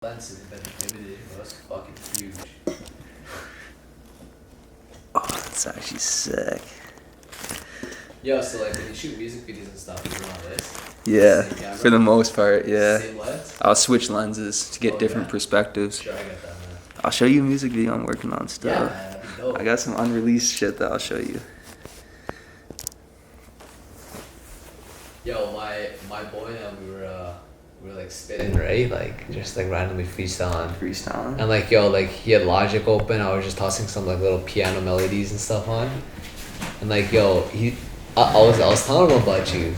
Sensitivity was fucking huge. Oh, that's actually sick. Yo, so like when you shoot music videos and stuff, you run on this? Yeah, Same camera? for the most part, yeah. Same lens? I'll switch lenses to get different Okay. perspectives. Sure, I get that, man. I'll show you a music video I'm working on Yeah, still. man, that'd be dope. I got some unreleased shit that I'll show you. Yo, my boy and we were like spitting, right? Like just like randomly freestyling. Freestyling. And like yo, like he had Logic open. I was just tossing some like little piano melodies and stuff on. And like yo, I was telling him about you,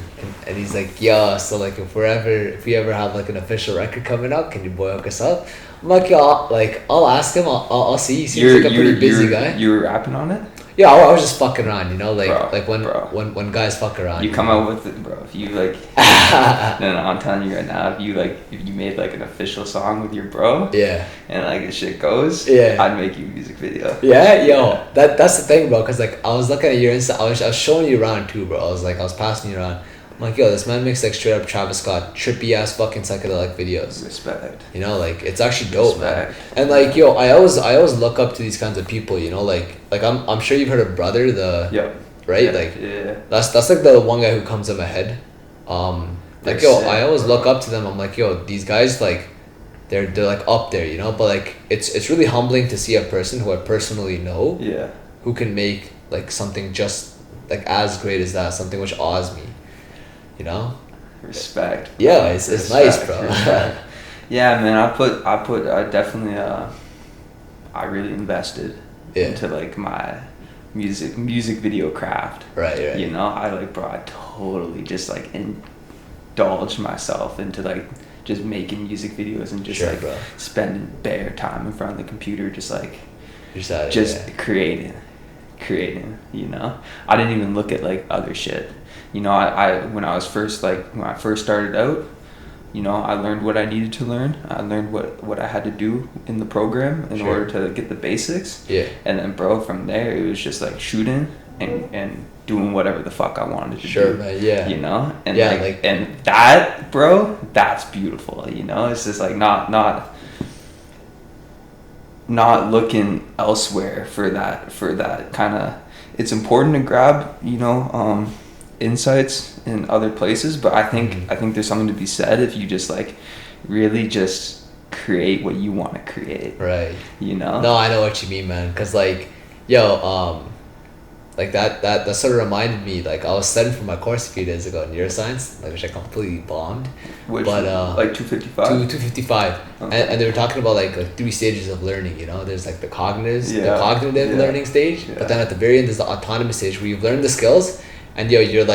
and he's like, yeah. So like if we ever have like an official record coming out, can your boy hook us up? I'm like yo, I'll ask him. I'll see. He seems like a pretty busy guy. You were rapping on it? Yeah, I was just fucking around, you know, like Bro. when guys fuck around. You come out with it, bro. If you like, no, I'm telling you right now. If you made like an official song with your bro, Yeah. and like the shit goes, Yeah. I'd make you a music video. Yeah, yo, that's the thing, bro. Cause like I was looking at your Insta, I was showing you around too, bro. I was passing you around. I'm like, yo, this man makes like straight up Travis Scott trippy ass fucking psychedelic videos. Respect. You know, like it's actually dope, man. Respect. And like, yo, I always look up to these kinds of people. You know, like I'm sure you've heard of Brother, Yep. right? Yeah, Like yeah. that's like the one guy who comes in my head. Like They're yo, sick, I always bro. look up to them. I'm like, yo, these guys like, they're like up there, you know. But like, it's really humbling to see a person who I personally know Yeah. who can make like something just like as great as that, something which awes me, you know. Respect. Yeah, it's nice, Respect, bro. respect. Yeah, man. I definitely I really invested Yeah. into like my music video craft. Right. You know, I totally just like indulged myself into like just making music videos and just Sure, like bro. spending bare time in front of the computer, just like Just at it, just yeah. creating. You know, I didn't even look at like other shit. You know, I when I first started out, you know, I learned what I needed to learn. I learned what I had to do in the program in Sure. order to get the basics. Yeah. And then, bro, from there it was just like shooting and doing whatever the fuck I wanted to Sure, do. man. Yeah. You know, and Yeah, like, like- and that, bro, that's beautiful. You know, it's just like not looking elsewhere for that kind of. It's important to grab, you know, insights in other places, but I think there's something to be said if you just like really just create what you want to create. Right. You know. No, I know what you mean, man. Cause like, yo, like that sort of reminded me. Like I was studying for my course a few days ago in neuroscience, like which I completely bombed. Which, but like 255. 255, Okay. and they were talking about like 3 stages of learning. You know, there's like the cognitive Yeah. cognitive Yeah. learning stage, Yeah. but then at the very end there's the autonomous stage where you've learned the skills, and yo, you're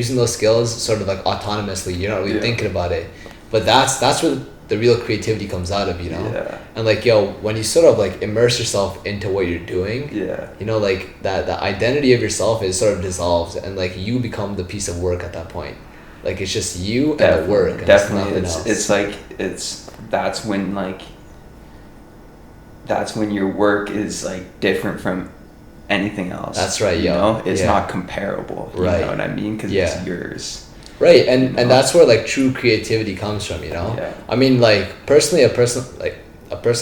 using those skills sort of like autonomously. You're not really Yeah. thinking about it, but that's where the real creativity comes out of, you know. Yeah. And like yo, when you sort of like immerse yourself into what you're doing, Yeah. you know, like that the identity of yourself is sort of dissolves, and like you become the piece of work at that point. Like it's just you and the work, and Definitely, it's nothing else. it's like that's when your work is like different from anything else. That's right, You yo. know, it's Yeah. not comparable. You Right. know what I mean? Because Yeah. it's yours. Right, You and know? that's where like true creativity comes from, you know. Yeah. I mean, like personally, a person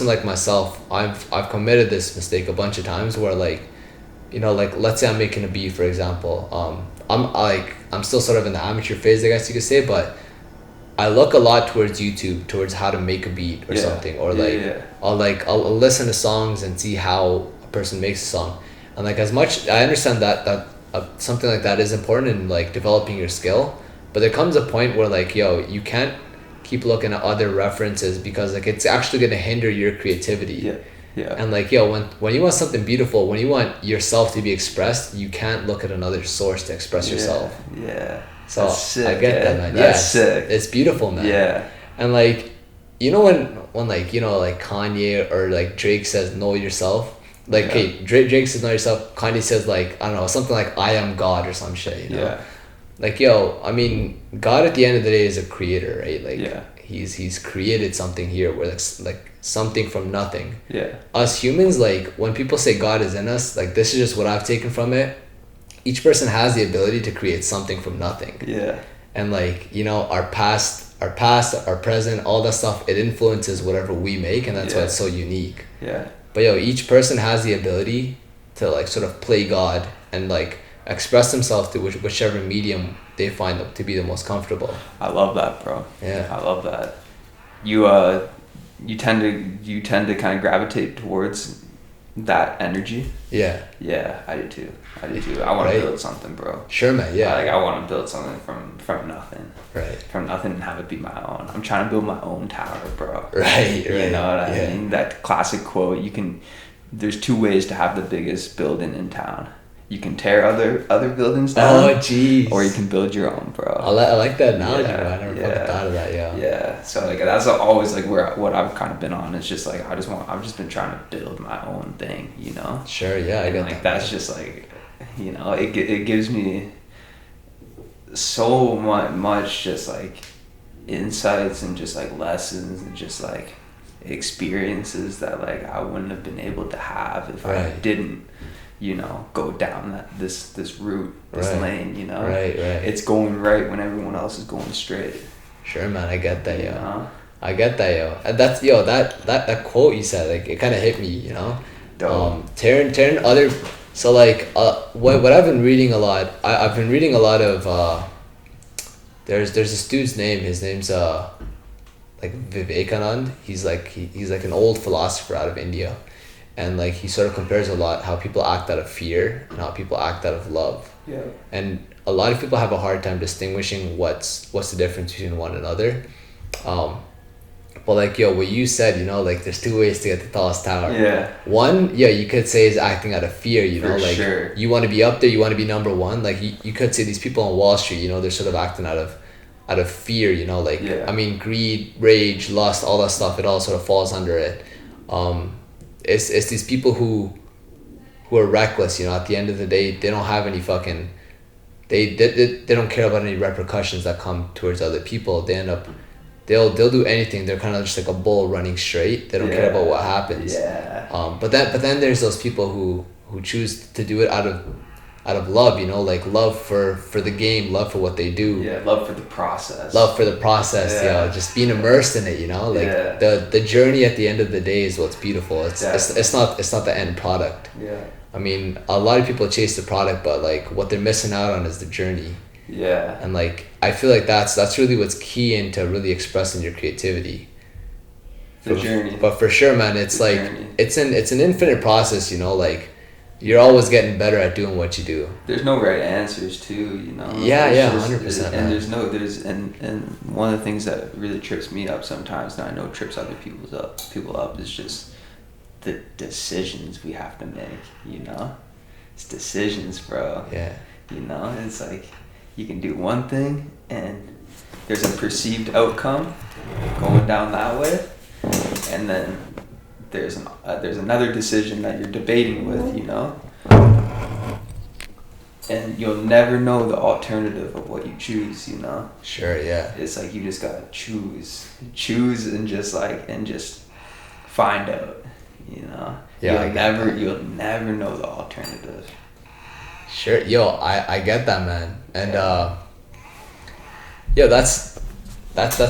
like myself, I've committed this mistake a bunch of times where like, you know, like let's say I'm making a beat, for example. I'm still sort of in the amateur phase, I guess you could say, but I look a lot towards YouTube, towards how to make a beat or Yeah. something, or Yeah, like yeah. I'll listen to songs and see how a person makes a song, and like as much I understand that something like that is important in like developing your skill, but there comes a point where like yo, you can't keep looking at other references because like it's actually gonna hinder your creativity. Yeah. Yeah. And like yo, when you want something beautiful, when you want yourself to be expressed, you can't look at another source to express yourself. Yeah. So That's sick, I get that, man. That's Yeah, sick. it's beautiful, man. Yeah. And like, you know when like, you know, like Kanye or like Drake says know yourself. Like Yeah. okay, Drake says know yourself. Kanye says like, I don't know, something like I am God or some shit. You know. Yeah. Like yo, I mean, God at the end of the day is a creator, right? Like Yeah. he's created something here where it's like something from nothing. Yeah. Us humans, like when people say God is in us, like this is just what I've taken from it. Each person has the ability to create something from nothing. Yeah. And like, you know, our past our past, our present, all that stuff, it influences whatever we make, and that's why it's so unique. Yeah. But yo, each person has the ability to like sort of play God and like express themselves through whichever medium they find them to be the most comfortable. I love that, bro. Yeah. I love that. You tend to kind of gravitate towards that energy. Yeah. Yeah, I do too. I want to build something, bro. Sure, man. Yeah. Like I want to build something from nothing. Right. From nothing and have it be my own. I'm trying to build my own tower, bro. Right. You know what I mean? That classic quote. There's two ways to have the biggest building in town. You can tear other buildings down. Oh, jeez. Or you can build your own, bro. I like that analogy, bro. I never fucking thought of that, Yeah. So like that's always like what I've kind of been on. It's just like I've just been trying to build my own thing, you know. Sure. Yeah. I get that. That's just like, you know, it gives me so much just like insights and just like lessons and just like experiences that like I wouldn't have been able to have if I didn't, you know, go down this route, this lane, you know. Right. It's going right when everyone else is going straight. Sure, man. I get that, you know? I get that, yo. And that's that quote you said, like it kind of hit me, you know. Tearing other. So like what I've been reading a lot. I've been reading a lot of. There's this dude's name. His name's like Vivekanand. He's like an old philosopher out of India. And like he sort of compares a lot how people act out of fear and how people act out of love. Yeah. And a lot of people have a hard time distinguishing what's the difference between one another. But like yo, what you said, you know, like there's two ways to get the tallest tower. Yeah. One, you could say is acting out of fear, you know, like you want to be up there, you want to be number one. Like you could say these people on Wall Street, you know, they're sort of acting out of fear, you know, like I mean greed, rage, lust, all that stuff, it all sort of falls under it. It's these people who are reckless, you know. At the end of the day, they don't have any fucking, they don't care about any repercussions that come towards other people. They end up, they'll do anything. They're kind of just like a bull running straight. They don't care about what happens. Yeah. But then there's those people who choose to do it out of love, you know, like love for the game, love for what they do. Yeah, love for the process. Yeah. Just being immersed in it, you know, like the journey at the end of the day is what's beautiful. It's not the end product. Yeah. I mean, a lot of people chase the product, but like what they're missing out on is the journey. Yeah. And like I feel like that's really what's key into really expressing your creativity. The journey. But for sure, man, it's like it's an infinite process, you know, like you're always getting better at doing what you do. There's no right answers too, you know. 100%. And and one of the things that really trips me up sometimes, and I know trips other people up, is just the decisions we have to make, you know. It's decisions, bro. Yeah. You know, it's like you can do one thing and there's a perceived outcome going down that way, and then there's another decision that you're debating with, you know, and you'll never know the alternative of what you choose, you know. Sure. Yeah. It's like you just gotta choose and just find out, you know. Yeah. You'll never know the alternative. Sure. Yo, I get that, man. And yo, that's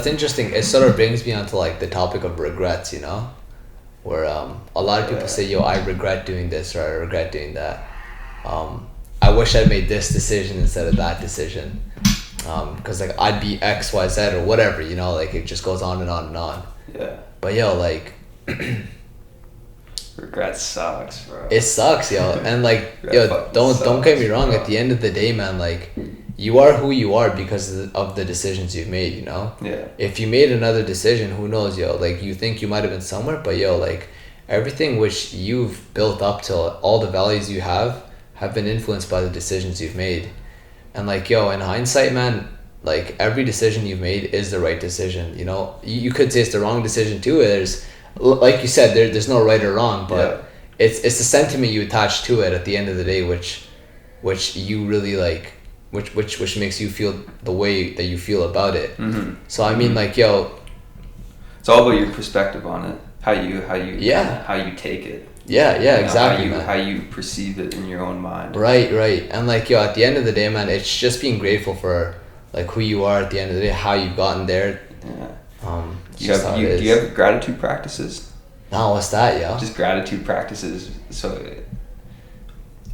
interesting. It sort of brings me onto like the topic of regrets, you know, where a lot of people say, yo, I regret doing this or I regret doing that. I wish I'd made this decision instead of that decision, because like I'd be X, Y, Z or whatever, you know, like it just goes on and on and on. Yeah. But yo, like regret sucks, bro. It sucks, yo. And like yo, don't get me wrong, at the end of the day, man, like you are who you are because of the decisions you've made, you know? Yeah. If you made another decision, who knows, yo? Like you think you might have been somewhere, but yo, like everything which you've built up to, all the values you have been influenced by the decisions you've made. And like yo, in hindsight, man, like every decision you've made is the right decision, you know? You could say it's the wrong decision too. There's, like you said, there's no right or wrong, but it's the sentiment you attach to it at the end of the day, which you really like, which makes you feel the way that you feel about it. Mm-hmm. So I mean, like yo, it's all about your perspective on it, how you take it. Yeah, exactly. How you perceive it in your own mind. Right, and like at the end of the day, man, it's just being grateful for like who you are at the end of the day, how you've gotten there, Yeah. It's just how it is. Do you have gratitude practices? No, what's that, yo? Just gratitude practices. So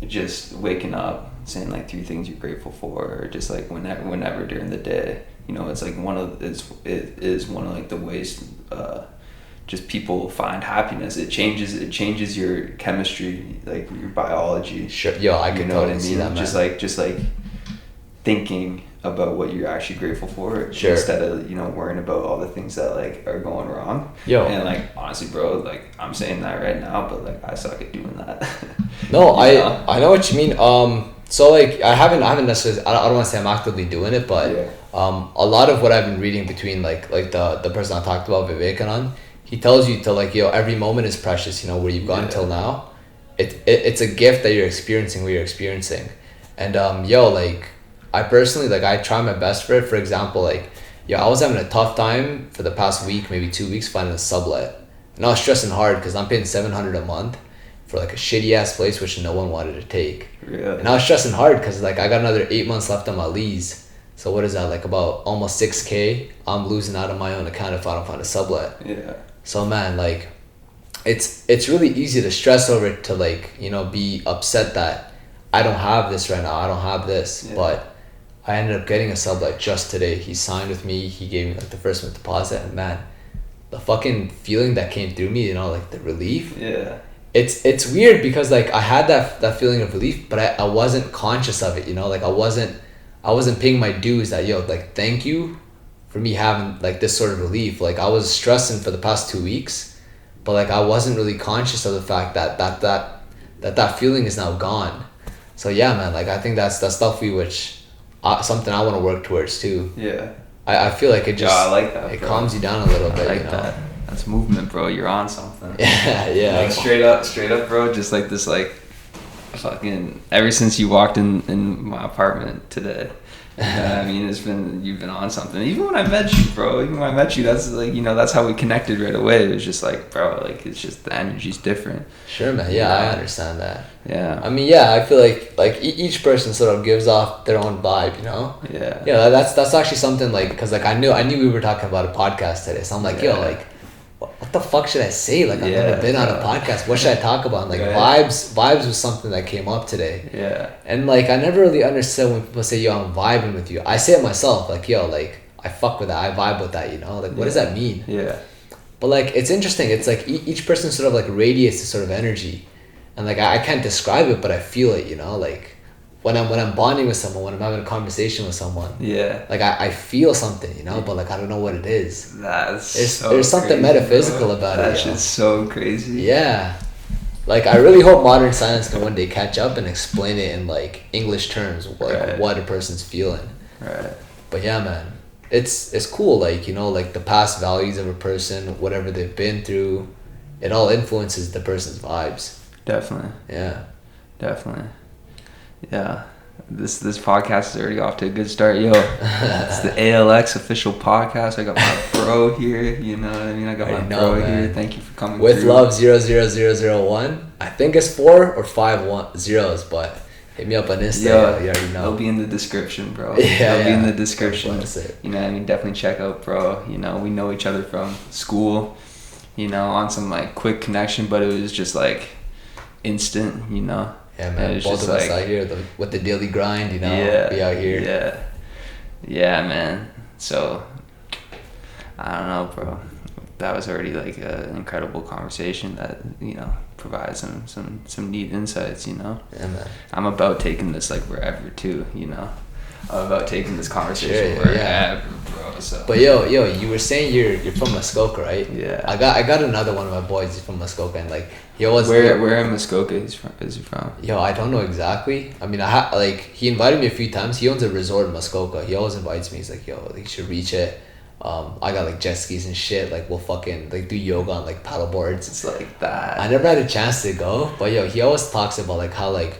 just waking up, saying like 3 things you're grateful for, or just like whenever during the day. You know, it's like it is one of like the ways just people find happiness. It changes your chemistry, like your biology. Sure. Yo, I can totally see that, man. Just like thinking about what you're actually grateful for, sure, instead of worrying about all the things that like are going wrong. Yo, and like honestly, bro, like I'm saying that right now, but like I suck at doing that. No, I know what you mean. So like I haven't necessarily, I don't want to say I'm actively doing it, but yeah. A lot of what I've been reading between like the person I talked about, Vivekanand, he tells you to like, every moment is precious, where you've gone till now. It's a gift that you're experiencing what you're experiencing. And like I personally, like I try my best for it. For example, like I was having a tough time for the past week, maybe 2 weeks, finding a sublet. And I was stressing hard because I'm paying $700 a month for like a shitty ass place which no one wanted to take. Really? And I was stressing hard because like I got another 8 months left on my lease. So what is that, like about almost $6,000 I'm losing out of my own account if I don't find a sublet. Yeah. So man, like it's really easy to stress over it, to like be upset that I don't have this right now, I don't have this. Yeah. But I ended up getting a sublet just today. He signed with me, he gave me like the first month deposit, and man, the fucking feeling that came through me, like the relief. Yeah. It's weird because like I had that feeling of relief, but I wasn't conscious of it, like I wasn't paying my dues that like thank you for me having like this sort of relief. Like I was stressing for the past 2 weeks, but like I wasn't really conscious of the fact that feeling is now gone. So yeah, man, like I think that's definitely something I want to work towards too. Yeah. I feel like it just, I like that, it bro. calms you down a little bit. I like that. That's movement, bro. You're on something. Yeah. Like straight up, bro. Just like this, like fucking. Ever since you walked in my apartment today, I mean, you've been on something. Even when I met you, bro. That's like that's how we connected right away. It was just like, bro, like it's just the energy's different. Sure, man. Yeah, I understand that. Yeah. I mean, yeah, I feel like each person sort of gives off their own vibe, Yeah. Yeah, that's actually something like, cause like I knew we were talking about a podcast today, so I'm like, like, what the fuck should I say? Like, I've never been on a podcast. What should I talk about? And like vibes was something that came up today. Yeah. And like I never really understood when people say, I'm vibing with you. I say it myself, like, like I fuck with that. I vibe with that. Like what does that mean? Yeah. But like it's interesting. It's like each person sort of like radiates this sort of energy, and like I can't describe it, but I feel it. Like when I'm bonding with someone, when I'm having a conversation with someone. Yeah. Like I feel something, but like I don't know what it is. There's something crazy, metaphysical bro. about That's it. That's just so crazy. Yeah. Like I really hope modern science can one day catch up and explain it in like English terms, like what a person's feeling. Right. But yeah, man, it's cool. Like like the past values of a person, whatever they've been through, it all influences the person's vibes. Definitely. Yeah. Definitely. Yeah. This podcast is already off to a good start, yo. It's the ALX official podcast. I got my bro here, you know what I mean? I got my bro here. Thank you for coming with through. love 00001. I think it's 4 or 5 zeros, but hit me up on Insta. Yeah, you already know. It'll be in the description, bro. Yeah, It'll be in the description. It. You know what I mean? Definitely check out bro. We know each other from school, on some like quick connection, but it was just like instant, Yeah, man. Both of us out here with the daily grind, Yeah. We out here. Yeah. Yeah, man. So, I don't know, bro. That was already like an incredible conversation that, provides some neat insights, Yeah, man. I'm about taking this like wherever too, I'm about taking this conversation wherever, bro. So. But yo, you were saying you're from Muskoka, right? Yeah. I got another one of my boys from Muskoka, and like he always. Where in Muskoka is he from? Yo, I don't know exactly. I mean, he invited me a few times. He owns a resort in Muskoka. He always invites me. He's like, yo, you should reach it. I got like jet skis and shit. Like we'll fucking like do yoga on like paddle boards. It's like that. I never had a chance to go, but yo, he always talks about like how like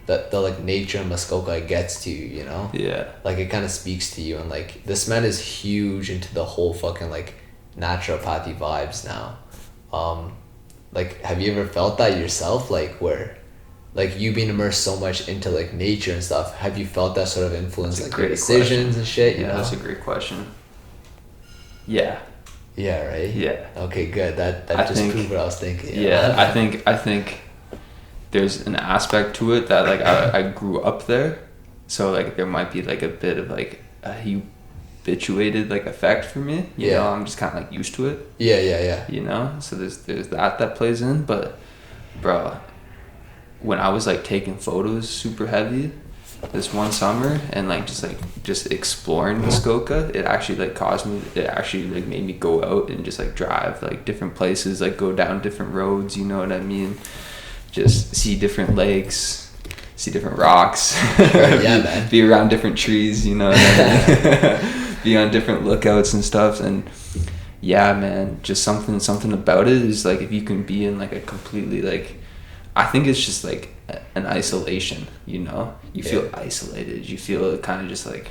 the like nature in Muskoka gets to you, Yeah. Like it kind of speaks to you, and like this man is huge into the whole fucking like naturopathy vibes now. Like have you ever felt that yourself, like where like you being immersed so much into like nature and stuff, have you felt that sort of influence like your decisions and shit? Yeah, that's a great question. Yeah. Yeah, right? Yeah. Okay, good. That I just think- proved what I was thinking. Yeah, I think there's an aspect to it that like I grew up there, so like there might be like a bit of like a habituated like effect for me. You know, I'm just kind of like used to it. Yeah. You know, so there's that plays in. But bro, when I was like taking photos super heavy this one summer and like just exploring Muskoka, it actually like made me go out and just like drive like different places, like go down different roads, you know what I mean? Just see different lakes, see different rocks. Sure, yeah, man. Be around different trees, you know what I mean? Be on different lookouts and stuff. And yeah, man, just something about it is like if you can be in like a completely like, I think it's just like an isolation, you know? You feel isolated. You feel kind of just like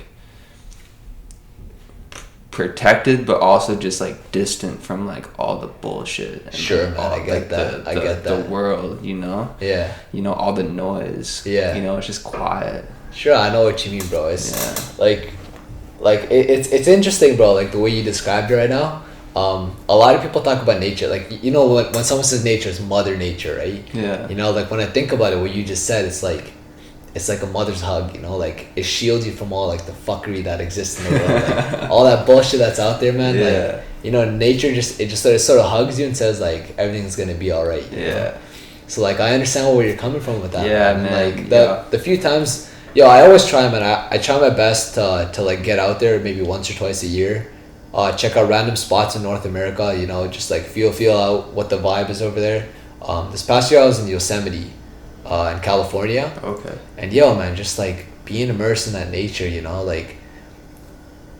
protected, but also just like distant from like all the bullshit. And Sure, like, man, all, I get like, that. I get the that. world, you know? Yeah. You know, all the noise. Yeah. You know, it's just quiet. Sure, I know what you mean, bro. It's Yeah. like it's interesting, bro, like the way you described it right now. A lot of people talk about nature, like, you know, when someone says nature, it's mother nature, right? Yeah. You know, like when I think about it, what you just said, it's like a mother's hug, you know, like it shields you from all like the fuckery that exists in the world, like, all that bullshit that's out there, man. Yeah. Like, you know, nature just sort of hugs you and says like everything's gonna be all right. You know? So like I understand where you're coming from with that. Yeah, man. man. Like the few times, I always try, man. I try my best to like get out there maybe once or twice a year. Check out random spots in North America, you know, just like feel out what the vibe is over there. This past year I was in Yosemite, in California. Okay. And man, just like being immersed in that nature, you know, like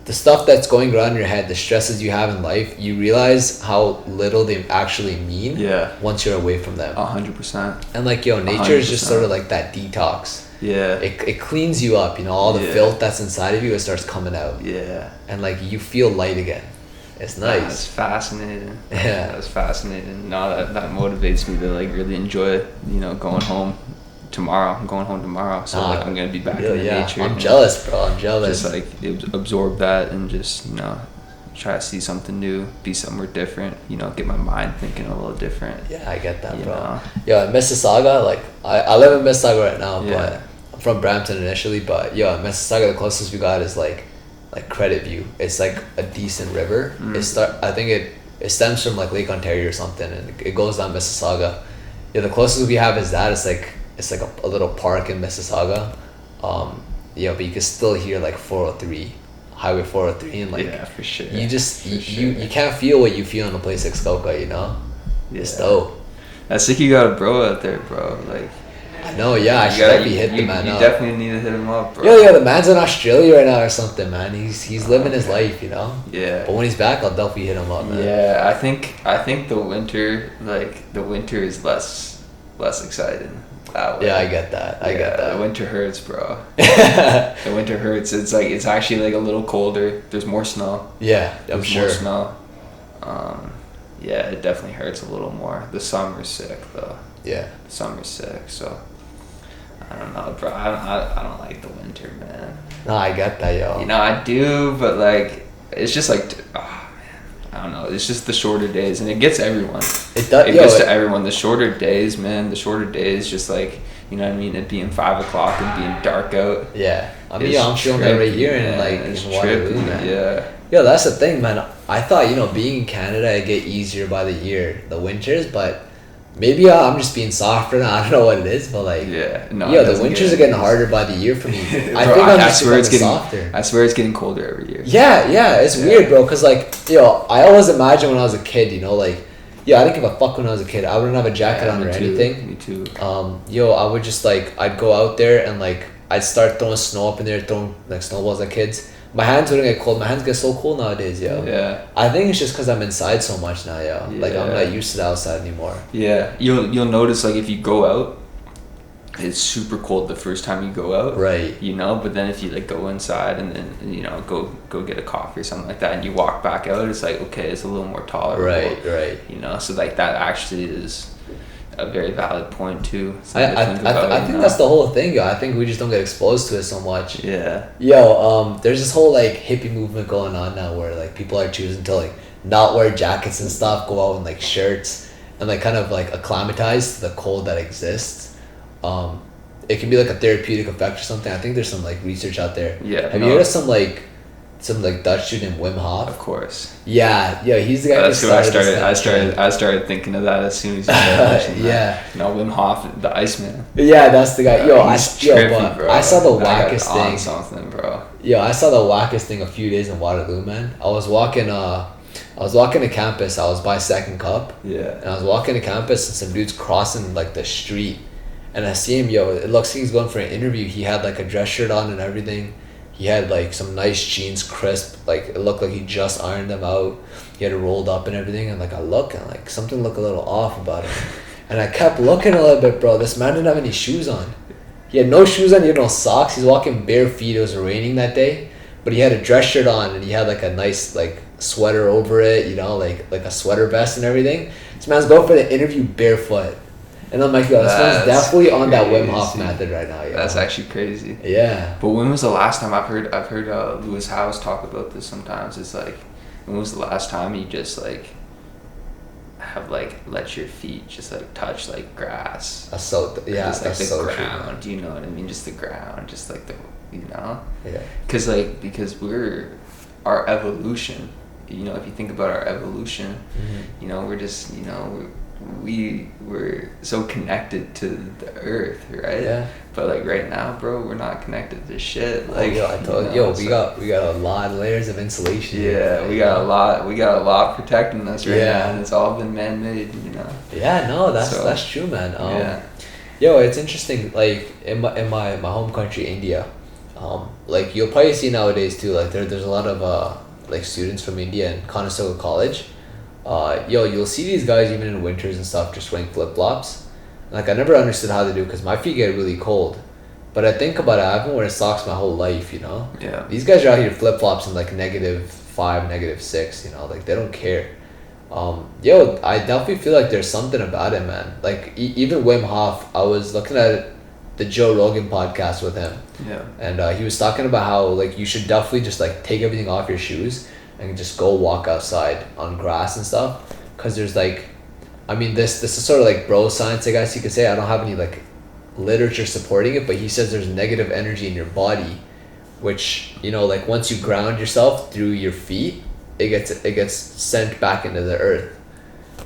the stuff that's going around in your head, the stresses you have in life, you realize how little they actually mean. Yeah. Once you're away from them. 100%. And like, nature is just 100%. sort of like that detox. Yeah. It cleans you up, you know, all the filth that's inside of you, it starts coming out. Yeah. And like you feel light again. It's nice. That's fascinating. Yeah. That's fascinating. No, that motivates me to like really enjoy, you know, going home tomorrow. I'm going home tomorrow, so like I'm gonna be back in the nature. I'm jealous, bro. I'm jealous. Just like absorb that and just, you know, try to see something new, be somewhere different, you know, get my mind thinking a little different. Yeah, I get that, You bro. know? In Mississauga, like I live in Mississauga right now, Yeah. but I'm from Brampton initially, but in Mississauga the closest we got is like Credit View. It's like a decent river. I think it stems from like Lake Ontario or something, and it goes down Mississauga. The closest we have is that. It's like a little park in Mississauga. But you can still hear like 403, Highway 403, and like yeah, for sure. you just you can't feel what you feel in a place like Skoka, you know. It's dope. That's sick. You got a bro out there, bro. Like, I know, I should definitely hit the man you up. definitely need to hit him up, bro. The man's in Australia right now or something, man. He's living his life, you know. Yeah. But when he's back, I'll definitely hit him up, man. Yeah, I think the winter is less exciting that way. Yeah, I get that. I get that. The winter hurts, bro. The winter hurts. It's actually like a little colder. There's more snow. Yeah, I'm There's sure. more snow. Yeah, it definitely hurts a little more. The summer's sick though. Yeah. The summer's sick, so I don't know, bro. I don't like the winter, man. No, I get that, yo. You know, I do, but like, it's just like, oh man, I don't know. It's just the shorter days, and it gets everyone. It does. It gets to everyone. The shorter days, man. The shorter days, just like, you know what I mean. It being 5 o'clock and being dark out. Yeah. I mean, I'm feeling that right here in like it's in Waterloo, trippy, man. yeah. Yo, that's the thing, man. I thought, being in Canada, it get easier by the year, the winters, but maybe I'm just being softer now. I don't know what it is, but like, the winters are getting harder by the year for me. I think I'm just becoming softer. I swear it's getting colder every year. Yeah, it's weird, bro. Cause like, I always imagine when I was a kid, like, I didn't give a fuck when I was a kid. I wouldn't have a jacket on or anything. Me too. I would just like, I'd go out there and like, I'd start throwing snow up in there, throwing like snowballs at kids. My hands wouldn't get cold. My hands get so cold nowadays, yo. Yeah. I think it's just because I'm inside so much now, yo. Like, I'm not used to the outside anymore. Yeah. You'll notice, like, if you go out, it's super cold the first time you go out. Right. But then if you, like, go inside and then, go get a coffee or something like that and you walk back out, it's like, okay, it's a little more tolerable. Right. So, like, that actually is a very valid point too. I think that's the whole thing, yo. I think we just don't get exposed to it so much. Yeah. Yo, there's this whole like hippie movement going on now where like people are choosing to like not wear jackets and stuff, go out in like shirts, and like kind of like acclimatize to the cold that exists. It can be like a therapeutic effect or something. I think there's some like research out there. Yeah. Have you heard of some Dutch dude named Wim Hof? Of course. Yeah, he's the guy That's who what started. I started thinking of that as soon as you started mentioning Yeah. that. No, Wim Hof, the Iceman. Yeah, that's the guy. Trippy, bro. I saw the That guy's wackest on thing. something, bro. Yo, I saw the wackest thing a few days in Waterloo, man. I was walking to campus. I was by Second Cup. Yeah. And I was walking to campus and some dude's crossing like the street. And I see him, yo, it looks like he's going for an interview. He had like a dress shirt on and everything. He had like some nice jeans, crisp, like it looked like he just ironed them out. He had it rolled up and everything. And like I look and like something looked a little off about him. And I kept looking a little bit, bro. This man didn't have any shoes on. He had no shoes on, he had no socks. He's walking bare feet. It was raining that day. But he had a dress shirt on and he had like a nice like sweater over it, you know, like a sweater vest and everything. This man's going for the interview barefoot. And I'm like, yo, this man's definitely on that Wim Hof method right now, yo. That's actually crazy. Yeah. But when was the last time I've heard Lewis Howes talk about this sometimes? It's like, when was the last time you just like have like let your feet just like touch like grass? That's so Just like that's the so ground, you know what I mean? Just the ground, just like the, you know? Yeah. Because our evolution, you know, if you think about our evolution, you know, we're just, you know, we're so connected to the earth, right? Yeah. But like right now, bro, we're not connected to shit. Like, yo, I told you, we got a lot of layers of insulation. Yeah, we got a lot protecting us right Yeah. now, and it's all been man-made, you know. Yeah, no, that's true, man. Yeah. Yo, it's interesting. Like in my home country, India, like you'll probably see nowadays too. Like there's a lot of like students from India in Conestoga College. Yo, you'll see these guys even in winters and stuff just wearing flip flops. Like I never understood how they do because my feet get really cold. But I think about it, I've been wearing socks my whole life, you know. Yeah. These guys are out here flip flops in like -5, -6, you know, like they don't care. Yo, I definitely feel like there's something about it, man. Like even Wim Hof, I was looking at the Joe Rogan podcast with him. Yeah. And he was talking about how like you should definitely just like take everything off your shoes and just go walk outside on grass and stuff. Cause there's like, I mean this is sort of like bro science, I guess you could say. I don't have any like literature supporting it, but he says there's negative energy in your body, which, you know, like once you ground yourself through your feet, it gets sent back into the earth.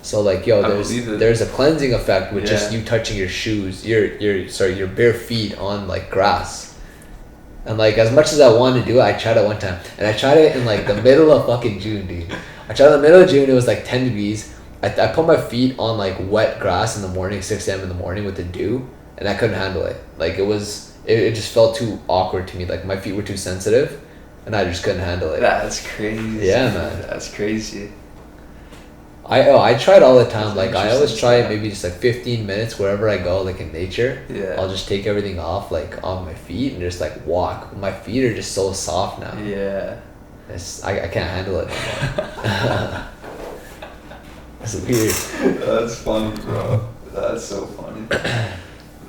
So like, yo, there's a cleansing effect with just you touching your shoes, your bare feet on like grass. And like as much as I wanted to do it, I tried it one time. And I tried it in like the middle of fucking June, dude. I tried in the middle of June, it was like 10 degrees. I put my feet on like wet grass in the morning, 6 a.m. in the morning with the dew, and I couldn't handle it. Like it just felt too awkward to me. Like my feet were too sensitive and I just couldn't handle it. That's crazy. Yeah, man. That's crazy. I try it all the time. Like I always try it maybe just like 15 minutes wherever I go, like in nature. Yeah. I'll just take everything off like on my feet and just like walk. My feet are just so soft now. Yeah. I can't handle it anymore. It's weird. That's funny, bro. That's so funny.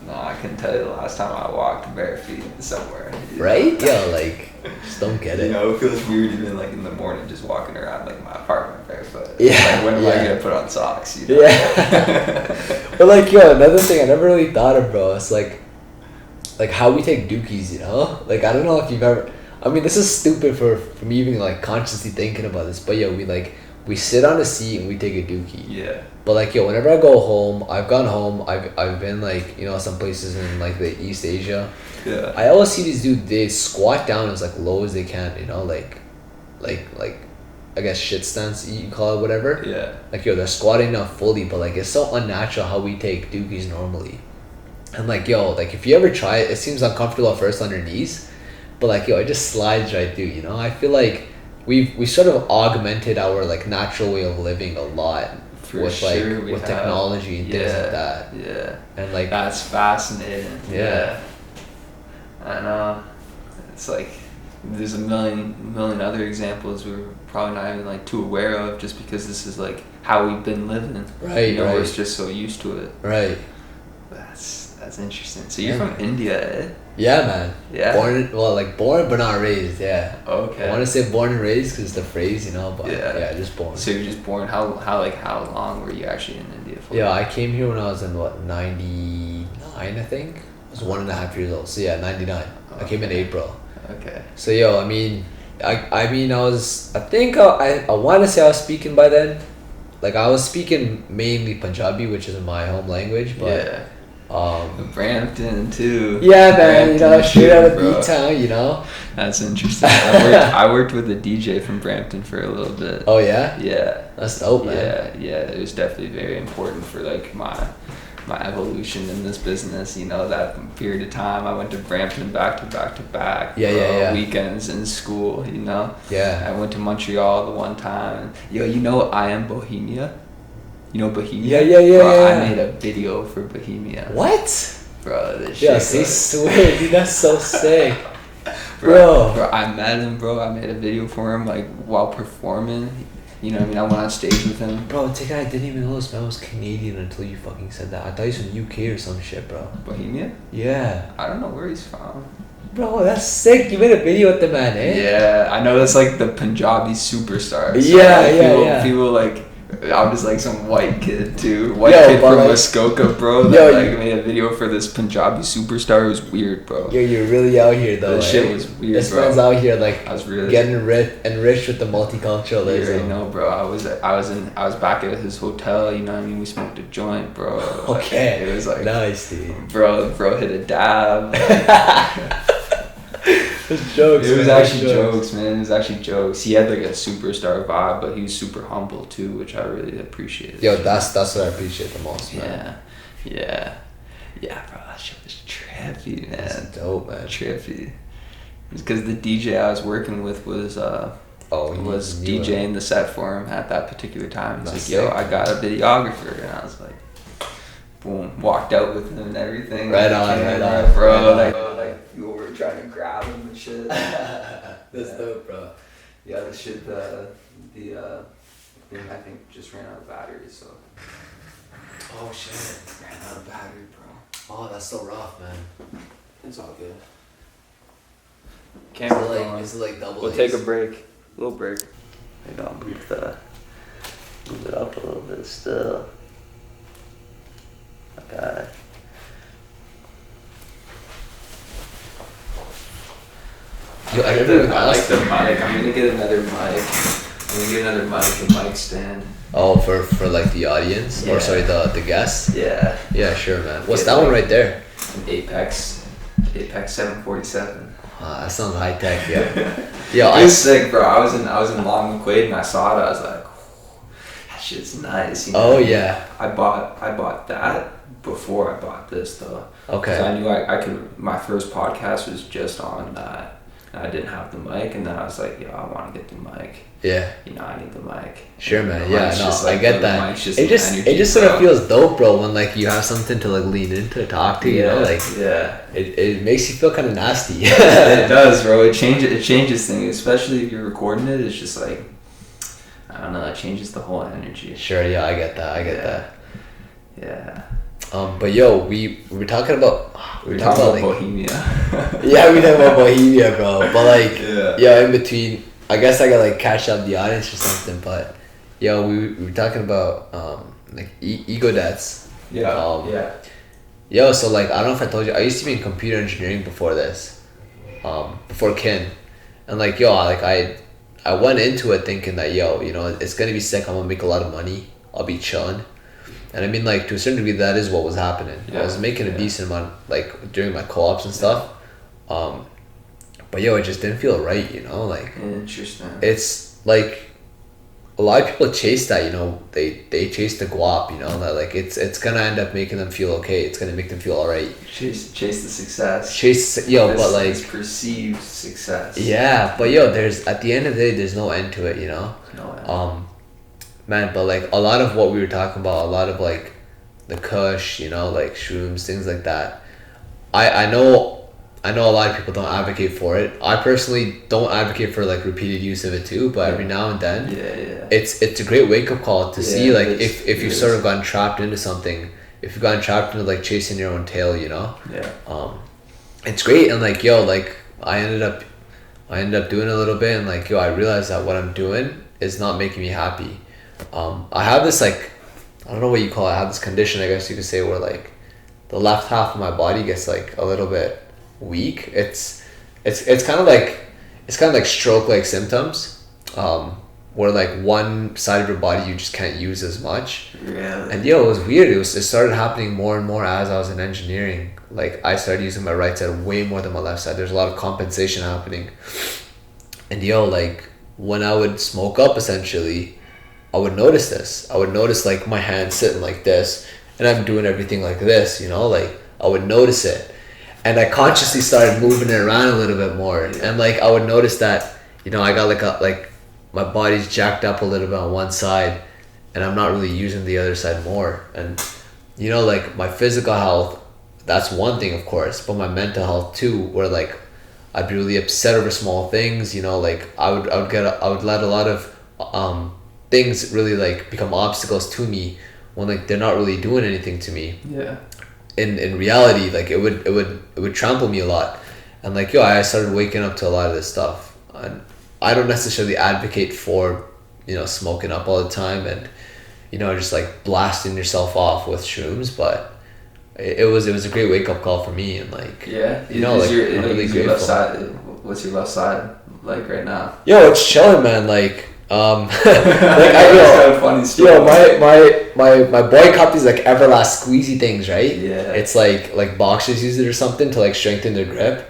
No, I can tell you the last time I walked bare feet somewhere. Right? Yeah, like just don't get it. You know, it feels weird even like in the morning just walking around like my apartment barefoot. Yeah. Like when am I gonna put on socks? You know? Yeah. But like, yo, another thing I never really thought of, bro, it's like how we take dookies, you know? Like I don't know if you've ever, I mean, this is stupid for me even like consciously thinking about this, but yo, we sit on a seat and we take a dookie. Yeah. But like, yo, whenever I go home, I've gone home, I've been like, you know, some places in like the East Asia. Yeah. I always see these dudes, they squat down as like low as they can, you know, like I guess shit stance you call it, whatever. Yeah. Like, yo, they're squatting down fully, but like it's so unnatural how we take dookies normally. And like, yo, like if you ever try it, it seems uncomfortable at first on your knees, but like, yo, it just slides right through, you know? I feel like we sort of augmented our like natural way of living a lot. With technology and things like that. Yeah. And like that's fascinating. Yeah. I know. It's like there's a million other examples we probably not even like too aware of, just because this is like how we've been living. Right, you know, right. we're just so used to it. Right. That's interesting. So you're from India, eh? Yeah, man. Yeah. Born but not raised. Yeah. Okay. I want to say born and raised because the phrase, you know, but yeah, just born. So you're just born. How long were you actually in India for? Yeah, I came here when I was in 99, I think. I was 1.5 years old. So yeah, 99. Okay. I came in April. Okay. So I want to say I was speaking by then. Like I was speaking mainly Punjabi, which is my home language, but yeah. Brampton too. Yeah, man. Brampton, you know, straight out of bro. B-town. You know. That's interesting. I worked with a DJ from Brampton for a little bit. Oh yeah. Yeah. That's dope, man. Yeah. It was definitely very important for like my evolution in this business. You know, that period of time I went to Brampton back to back. Yeah. Weekends in school. You know. Yeah. I went to Montreal the one time. Yo, you know I Am Bohemia. You know Bohemia? Yeah. Bro, I made a video for Bohemia. What? Bro, this Yeah, shit. swear, dude, that's so sick. Bro, I met him, bro. I made a video for him, like, while performing. You know what I mean? I went on stage with him. Bro, I didn't even know this man was Canadian until you fucking said that. I thought he was from UK or some shit, bro. Bohemia? Yeah. I don't know where he's from. Bro, that's sick. You made a video with the man, eh? Yeah, I know that's like the Punjabi superstar. So Yeah. People like, I'm just like some white kid too. Kid from Muskoka, bro. That made a video for this Punjabi superstar. It was weird, bro. Yo, you're really out here though. That shit was weird, this bro. man's out here like I was really getting enriched with the multiculturalism. You already know, bro. I was back at his hotel. You know what I mean? We smoked a joint, bro. Okay. It was like nice, dude. Bro hit a dab. It's jokes. It was actually jokes, man. It was actually jokes. He had like a superstar vibe, but he was super humble too, which I really appreciated. Yo, that's what I appreciate the most, man. Yeah, bro. That shit was trippy, man. That's dope, man. Trippy. It's because the DJ I was working with was DJing the set for him at that particular time. He's like, yo, I got a videographer, and I was like, boom, walked out with him and everything. Right on, bro. Like you were trying to grab him and shit. That's dope, bro. Yeah, the shit, the thing I think just ran out of battery, so. Oh shit. Ran out of battery, bro. Oh, that's so rough, man. It's all good. Is it like double We'll A's? take a break. A little break. Maybe I'll move it up a little bit still. Okay. Yo, I like the mic. I'm gonna get another mic. The mic stand. Oh, for like the audience? Yeah. Or sorry, the guests? Yeah. Yeah, sure, man. What's that one right there? An Apex 747. That sounds high tech, yeah. Yo, It was sick, bro. I was in Long McQuaid and I saw it. I was like, that shit's nice. You know? Oh yeah. I bought that before I bought this though. Okay. 'Cause I knew I could. My first podcast was just on that. And I didn't have the mic, and then I was like, yo, I want to get the mic. Yeah. You know, I need the mic. Sure, man. The Yeah, mic's no, just I like get the that. mic's just It just energy, sort of bro. feels dope, bro, when like you have something to like lean into, talk to, you know, like yeah. it makes you feel kind of nasty. It does, bro. It changes things, especially if you're recording it. It's just like, I don't know, it changes the whole energy. Sure, yeah, I get that. Yeah. But yo, we were talking about like, Bohemia. yeah, we talking about Bohemia, bro. But like, Yeah. in between, I guess I gotta like catch up the audience or something. But yo, we were talking about like ego deaths. Yeah. Yo, so like I don't know if I told you, I used to be in computer engineering before this, before kin, and like yo, like I went into it thinking that yo, you know, it's gonna be sick. I'm gonna make a lot of money. I'll be chilling. And I mean, like, to a certain degree, that is what was happening. Yeah. I was making a decent amount, like, during my co-ops and stuff. But, yo, it just didn't feel right, you know? Like, Interesting. it's, like, a lot of people chase that, you know? They chase the guap, you know? That, like, it's gonna end up making them feel okay. It's gonna make them feel alright. Chase the success. But, like... This perceived success. Yeah, but, yo, at the end of the day, there's no end to it, you know? No end. Man, but like a lot of what we were talking about, a lot of like the kush, you know, like shrooms, things like that. I know I know a lot of people don't advocate for it. I personally don't advocate for like repeated use of it too, but every now and then, it's a great wake up call to see like if you've sort of gotten trapped into something, if you've gotten trapped into like chasing your own tail, you know. It's great. And like like I ended up doing a little bit, and like I realized that what I'm doing is not making me happy. I have this like, I don't know what you call it, I have this condition, I guess you could say, where like the left half of my body gets like a little bit weak. It's kind of like stroke like symptoms, where like one side of your body you just can't use as much. Really? And it was weird. It started happening more and more as I was in engineering. Like I started using my right side way more than my left side. There's a lot of compensation happening. And like when I would smoke up, essentially, I would notice this. I would notice like my hand sitting like this, and I'm doing everything like this, you know, like I would notice it. And I consciously started moving it around a little bit more. And like I would notice that, I got like my body's jacked up a little bit on one side, and I'm not really using the other side more. And like my physical health, that's one thing, of course, but my mental health too, where like I'd be really upset over small things, like I would let a lot of things really like become obstacles to me when like they're not really doing anything to me. In reality, like it would trample me a lot. And like I started waking up to a lot of this stuff. And I don't necessarily advocate for smoking up all the time and just like blasting yourself off with shrooms, but it was a great wake up call for me. And like I'm really grateful. What's your left side like right now? It's chilling, man. Like like funny story. My boy cup these like Everlast squeezy things, right? It's like boxers use it or something to like strengthen their grip.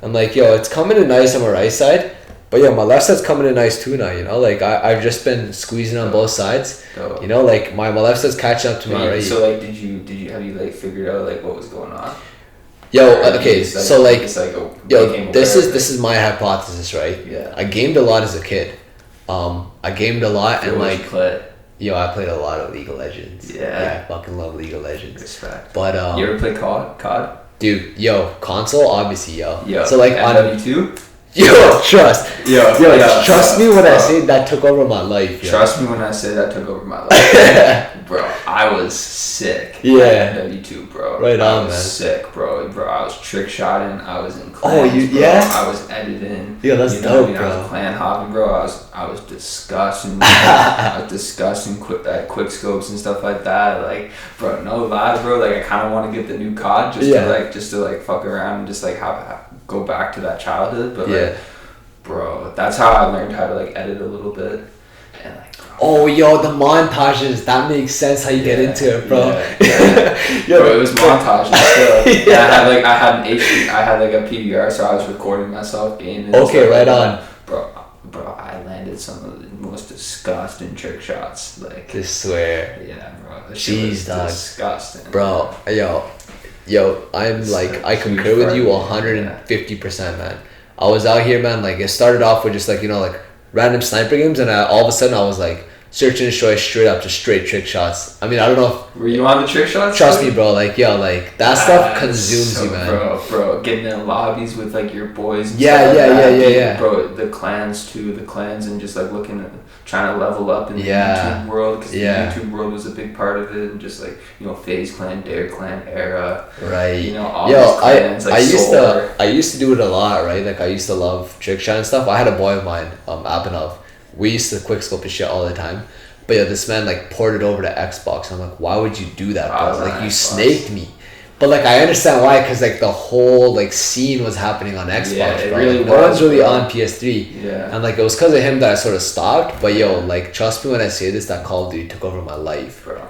And like it's coming in nice on my right side, but my left side's coming in nice too now. Like I've just been squeezing on both sides. Like my left side's catching up to my right. So like have you like figured out like what was going on? Okay, so like this is my hypothesis, right? I gamed a lot as a kid. I gamed a lot, and like I played a lot of League of Legends. I fucking love League of Legends. Respect. But you ever play COD? Dude, console, obviously, So like on MW2? Trust. Trust me when I say that took over my life. Trust me when I say that took over my life. Bro, I was sick. MW2, bro. Right on, man. Sick, bro. I was trick shotting. I was in clans, bro. I was editing. That's dope, bro. I was playing hobby, bro. I was disgusting. I was disgusting quick scopes and stuff like that. Like, bro, no lie, bro. Like, I kind of want to get the new COD just to fuck around and just like go back to that childhood. But like, bro, that's how I learned how to like edit a little bit. And like, the montages, that makes sense how you get into it, bro. Bro, it was montages still. I had like a PVR, so I was recording myself gaming. Okay, right on. Bro, I landed some of the most disgusting trick shots. Like, I swear. Yeah, bro. Jeez, dog. Disgusting. Bro, I'm like, I concur with you 150%, man. I was out here, man, like it started off with just like, like random sniper games, and all of a sudden I was like search and destroy straight up, just straight trick shots. I mean, I don't know if... Were you on the trick shots? Trust me, bro, like, like that stuff consumes you, man. Bro, getting in lobbies with like your boys and yeah. Bro, the clans and just like trying to level up in the YouTube world, because the YouTube world was a big part of it, and just like, FaZe Clan, Dare Clan era. Right. All these clans, I used to do it a lot, right? Like I used to love trick shot and stuff. I had a boy of mine, Abhinav. We used to quickscope his shit all the time. But this man like ported over to Xbox. I'm like, why would you do that, bro? Like you snaked me. But like I understand why, because like the whole like scene was happening on Xbox, bro. Really like, no one's really on PS3. And like it was because of him that I sort of stopped. But like trust me when I say this, that Call of Duty took over my life. Bro,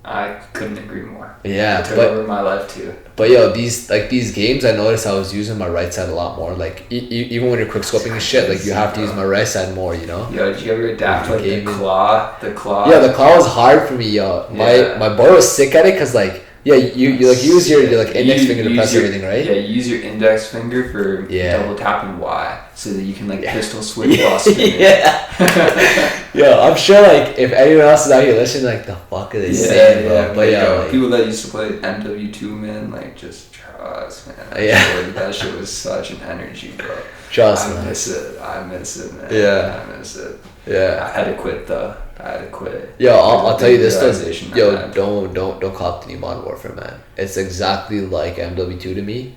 I couldn't agree more. It took over my life too. But these games, I noticed I was using my right side a lot more. Like even when you're quickscoping and shit, like you have to use my right side more, Did you ever adapt like the claw? The claw was hard for me, My boy was sick at it, because like Yeah, you like use your like index finger to press your, everything, right? Yeah, you use your index finger for double tapping Y so that you can like pistol switch while spinning. Yo, I'm sure like if anyone else is out here listening, like the fuck are they saying, bro? Yeah, but like, people that used to play MW2, man, like just trust, man. That shit was such an energy, bro. Trust, I man. miss it, man. Yeah. I miss it. Yeah. I had to quit though. Yo, I'll tell you this though. Yo, don't cop the new Modern Warfare, man. It's exactly like MW2 to me,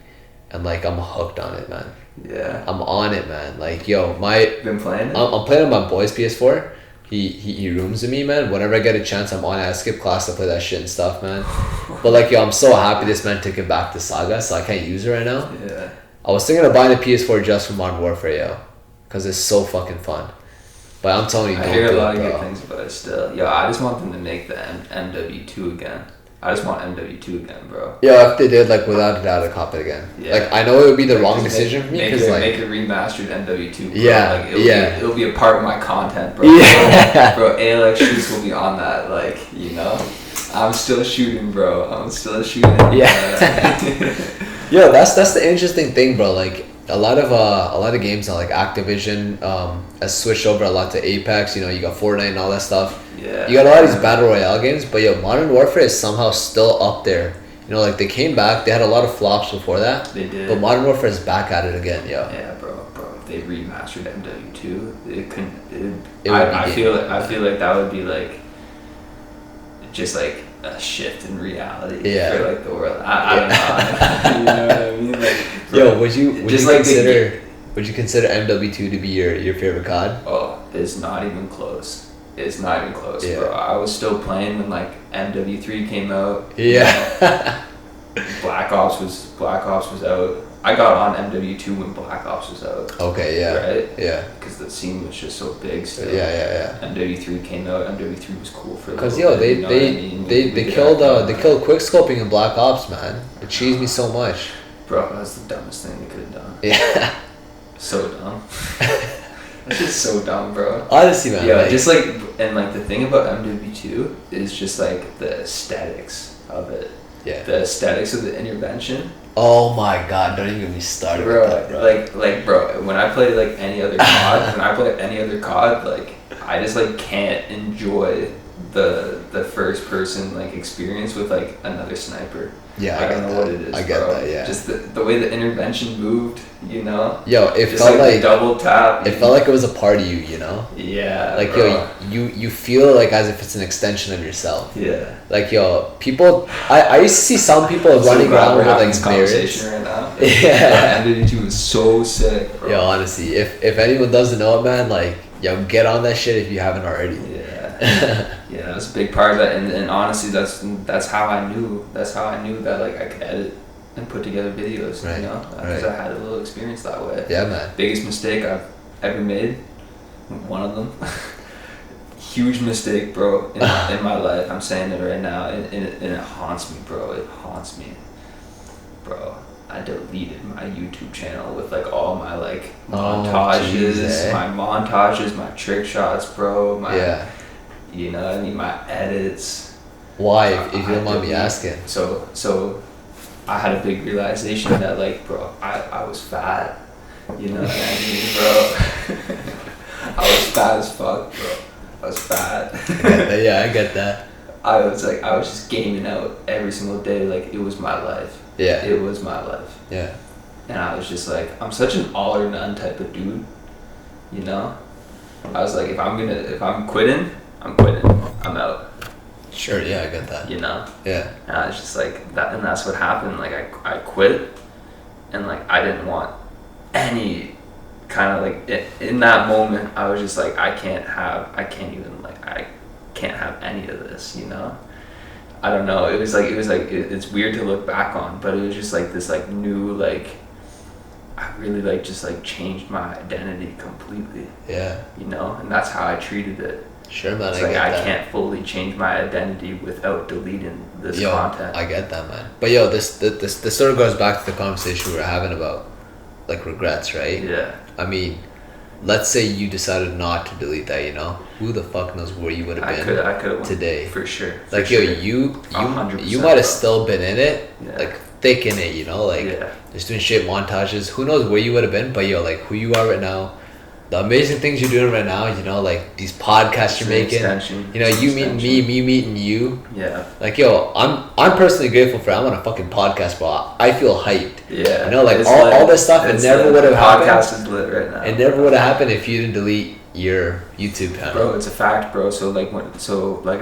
and like I'm hooked on it, man. Yeah. I'm on it, man. Like, yo, Been playing it? I'm playing on my boy's PS4. He rooms with me, man. Whenever I get a chance, I'm on it. I skip class to play that shit and stuff, man. But like, yo, I'm so happy this man took it back to Saga, so I can't use it right now. Yeah. I was thinking of buying a PS4 just for Modern Warfare, yo, because it's so fucking fun. But I'm telling you, I hear a lot of good things about it still. Yo, I just want them to make the MW2 again. I just want MW2 again, bro. Yeah, if they did, like, without a doubt, I'd cop it again. Yeah. Like, I know it would be the wrong decision for me, because, like... Make a remastered MW2, bro. Yeah, like, it'll be a part of my content, bro. Yeah. Bro, ALX shoots will be on that, like, you know? I'm still shooting, bro. I'm still shooting. Yeah. Yo, that's the interesting thing, bro. Like, a lot of games now, like Activision, has switched over a lot to Apex. You know, you got Fortnite and all that stuff. Yeah. You got a lot of these battle royale games, but yo, Modern Warfare is somehow still up there. You know, like they came back. They had a lot of flops before that. They did. But Modern Warfare is back at it again, yo. Yeah, bro. If they remastered MW2, it couldn't. I feel like that would be like, just like a shift in reality for like the world. I don't know. You know what I mean? Like, yo, would you consider MW2 to be your favorite COD? Oh, it's not even close. It's not even close, bro. I was still playing when like MW3 came out. Yeah. Black Ops was out. I got on MW2 when Black Ops was out. Okay, yeah. Right? Yeah. Because the scene was just so big still. Yeah. MW3 came out. MW3 was cool for. Because yo, they killed quick scoping in Black Ops, man. It cheesed me so much. Bro, that's the dumbest thing they could have done. Yeah. So dumb. That's just so dumb, bro. Honestly, man. Yeah, just like, and like the thing about MW2 is just like the aesthetics of it. Yeah. The aesthetics of the intervention. Oh my god! Don't even get me started, bro. With that, bro. Like, bro. When I play like any other COD, like I just like can't enjoy the first person like experience with like another sniper. Yeah, I don't know what it is. I get bro. that. Yeah. Just the way the intervention moved, you know. Yo, it just felt like the double tap. It felt like it was a part of you, you know. Yeah. Like bro. yo, you feel like as if it's an extension of yourself. Yeah. Like yo, people. I used to see some people running around with like mirrors. Right now. Yeah. MW2 was so sick, bro. Yo, honestly, if anyone doesn't know it, man, like yo, get on that shit if you haven't already. Yeah. Yeah, that was a big part of it, and honestly, that's how I knew that like I could edit and put together videos, right. You know, because I had a little experience that way. Yeah, man. Biggest mistake I've ever made, one of them. Huge mistake, bro, in my life. I'm saying it right now, and it haunts me, bro. It haunts me, bro. I deleted my YouTube channel with like all my like montages, my trick shots, bro. You know what I mean? My edits. Why? If you don't mind me asking. So I had a big realization that like, bro, I was fat. You know what I mean, bro? I was fat as fuck, bro. I was fat. I get that. I was just gaming out every single day. Like, it was my life. Yeah. It was my life. Yeah. And I was just like, I'm such an all or none type of dude. You know? I was like, if I'm quitting, I'm quitting. I'm out. Sure, yeah, I get that. You know? Yeah. And I was just like, that, and that's what happened. Like, I quit, and like, I didn't want any kind of like, in that moment, I was just like, I can't have any of this, you know? I don't know. It's weird to look back on, but it was just like this like new, like, I really like just like changed my identity completely. Yeah. You know? And that's how I treated it. Sure, man. It's like I can't fully change my identity without deleting this content. I get that, man. But yo, this sort of goes back to the conversation we were having about like regrets, right? Yeah. I mean, let's say you decided not to delete that, you know, who the fuck knows where you would have been I could have today. for sure. Like, yo, you 100%, might have bro. still been in it, Yeah. like thick in it, you know, like just doing shit montages. Who knows where you would have been, but yo, like who you are right now, the amazing things you're doing right now, you know, like these podcasts you're making, you know, you meeting me meeting you. Yeah. Like, yo, I'm personally grateful for I'm on a fucking podcast, bro. I feel hyped. Yeah. You know, like It's all lit. this stuff, it It's never lit. would have The happened. podcast is lit right now. It never would have happened if you didn't delete your YouTube channel. Bro, it's a fact, bro. So like like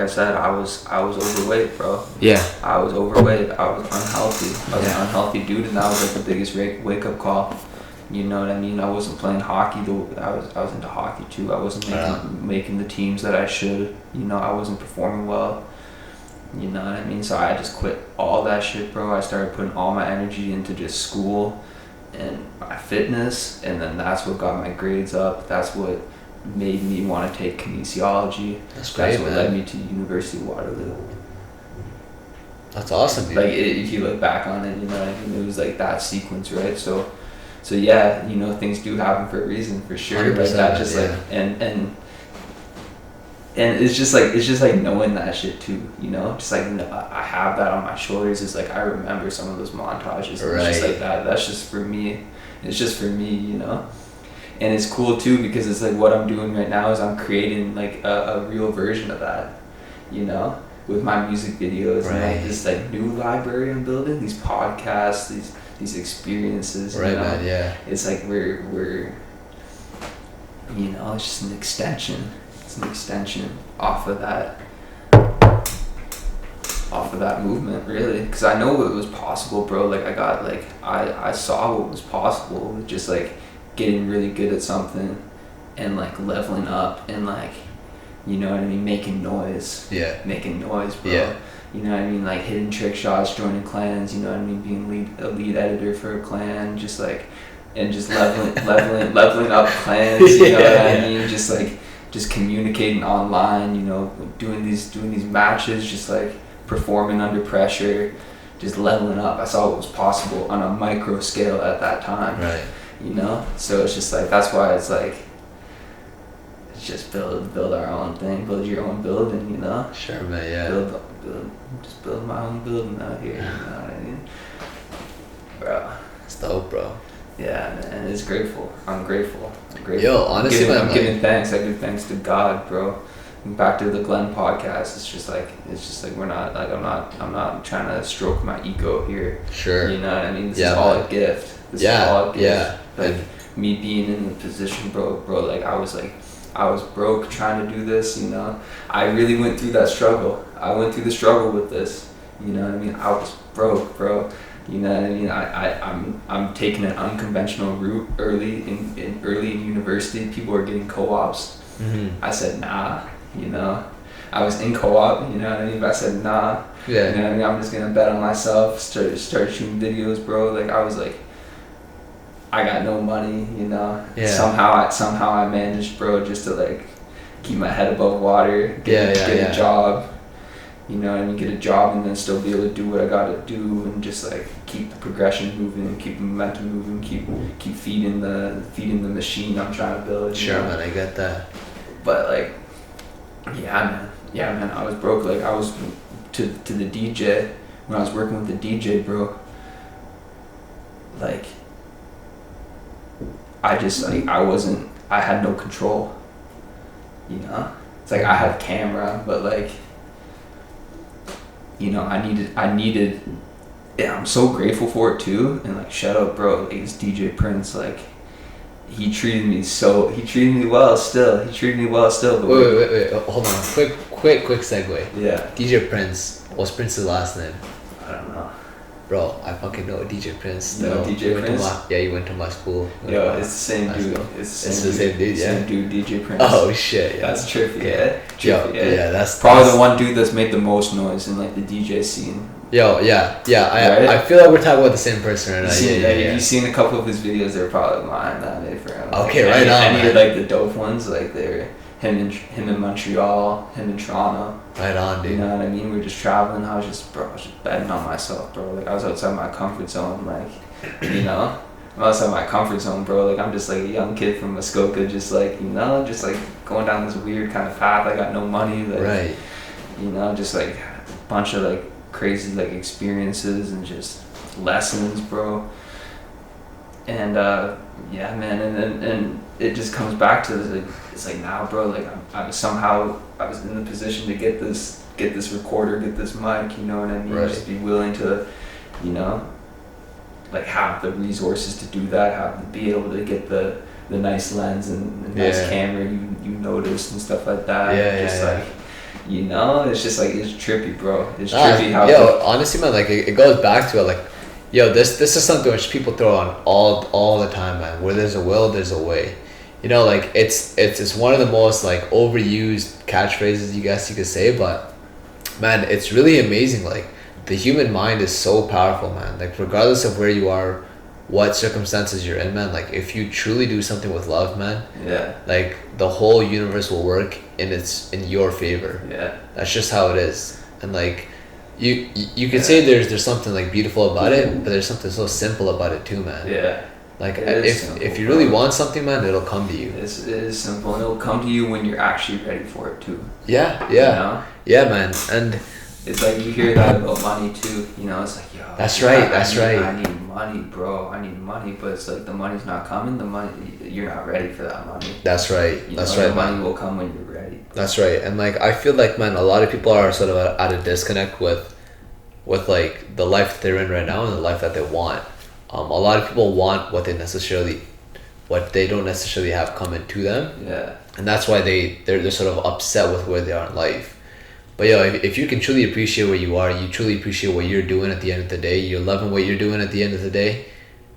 I said, I was overweight, bro. Yeah. I was overweight. I was unhealthy. I was Yeah. an unhealthy dude, and that was like the biggest wake up call. You know what I mean? I wasn't playing hockey. I was into hockey too. I wasn't making the teams that I should. You know, I wasn't performing well. You know what I mean? So I just quit all that shit, bro. I started putting all my energy into just school and my fitness, and then that's what got my grades up. That's what made me want to take kinesiology. That's great, what man. led me to University of Waterloo. That's awesome, dude. Like if you look back on it, you know what I mean? It was like that sequence, right? So yeah, you know, things do happen for a reason, for sure. Like that, just like and it's just like knowing that shit too, you know. Just like I have that on my shoulders. It's like I remember some of those montages. And It's just like that. That's just for me. It's just for me, you know. And it's cool too because it's like what I'm doing right now is I'm creating like a real version of that, you know, with my music videos and like this like new library I'm building, these podcasts, these experiences. Right, you know? man. Yeah. It's like we're you know, it's just an extension. It's an extension off of that movement, really, because I know it was possible, bro. Like I saw what was possible with just like getting really good at something and like leveling up and like, you know what I mean, making noise, bro. Yeah. You know what I mean, like hitting trick shots, joining clans, you know what I mean, being a lead editor for a clan, just like, and just leveling up clans, you know what I mean, just communicating online, you know, doing these matches, just like performing under pressure, just leveling up. I saw what was possible on a micro scale at that time. Right. You know? So it's just like, that's why it's like, it's just build our own thing, build your own building, you know? Sure, man, yeah. Build my own building out here, you know what I mean? Bro. It's dope, bro. Yeah, man, it's grateful. I'm grateful. Yo, honestly, I'm giving thanks. I give thanks to God, bro. And back to the Glenn podcast. It's just like we're not like I'm not trying to stroke my ego here. Sure. You know what I mean? This is all a gift. This is all a gift. Yeah. Like me being in the position, bro. Like I was broke trying to do this. You know, I really went through that struggle. I went through the struggle with this. You know what I mean? I was broke, bro. You know what I mean? I'm taking an unconventional route early in university. People are getting co-ops. Mm-hmm. I said nah. You know, I was in co-op. You know what I mean? But I said nah. Yeah. You know what I mean? I'm just gonna bet on myself. Start shooting videos, bro. Like I was like, I got no money. You know. Yeah. Somehow I managed, bro, just to like keep my head above water. Get a job. You know, and get a job and then still be able to do what I gotta do and just like keep the progression moving, keep the momentum moving, keep feeding the machine I'm trying to build. Sure, know? man, I get that. But like, yeah, man, I was broke. Like I was to the DJ when I was working with the DJ, bro. Like, I just like I had no control. You know, it's like I had camera, but like. You know, I needed, yeah, I'm so grateful for it too. And like, shut up, bro. Like, it's DJ Prince. Like, he treated me well still. But wait. Hold on. Quick segue. Yeah. DJ Prince. What's Prince's last name? I don't know. Bro, I fucking know DJ Prince. You know DJ Prince? You went to my school. Yo, it's the same dude. It's the same dude, yeah. Same dude, DJ Prince. Oh shit, yeah. That's trippy, yeah. Yeah, that's probably the one dude that's made the most noise in like the DJ scene. Yo, yeah. I feel like we're talking about the same person right now. You've seen a couple of his videos. They're probably mine that I made for him. Okay, like, right on. Any of like the dope ones, like they're him in Montreal, him in Toronto. Right on, dude. You know what I mean? We were just traveling. I was just betting on myself, bro. Like I was outside my comfort zone. Like, you know, I'm outside my comfort zone, bro. Like, I'm just like a young kid from Muskoka, just like, you know, just like going down this weird kind of path. I got no money, like, Right. you know, just like a bunch of like crazy like experiences and just lessons, bro. And yeah, man, and it just comes back to this, like, it's like now, bro, like I was in the position to get this recorder, get this mic, you know what I mean? Right. Just be willing to, you know, like have the resources to do that, have to be able to get the nice lens and the nice camera you noticed and stuff like that. Yeah, just yeah, like, you know, it's just like, it's trippy, bro. It's trippy how honestly, man, like it goes back to it, like, this is something which people throw on all the time, man. Where there's a will, there's a way. You know, like it's one of the most like overused catchphrases, you guess you could say, but man, it's really amazing. Like, the human mind is so powerful, man. Like, regardless of where you are, what circumstances you're in, man, like if you truly do something with love, man, yeah, like the whole universe will work in your favor. Yeah. That's just how it is. And like you could say there's something like beautiful about it, but there's something so simple about it too, man. Yeah. Like, It is if simple, you really bro. want something, man, it'll come to you. It is simple, and it'll come to you when you're actually ready for it too. Yeah, You know? yeah, man. And It's like you hear that about money too. You know, it's like, yo. That's right, that's right. I need money, bro. I need money, but it's like the money's not coming. The money, you're not ready for that money. that's right. You That's know, right, the money man. will come when you're ready. That's right. And like I feel like, man, a lot of people are sort of at a disconnect with like the life that they're in right now and the life that they want. A lot of people want what they don't necessarily have coming to them, Yeah. and that's why they're sort of upset with where they are in life. But if you can truly appreciate where you are, you truly appreciate what you're doing at the end of the day, you're loving what you're doing at the end of the day,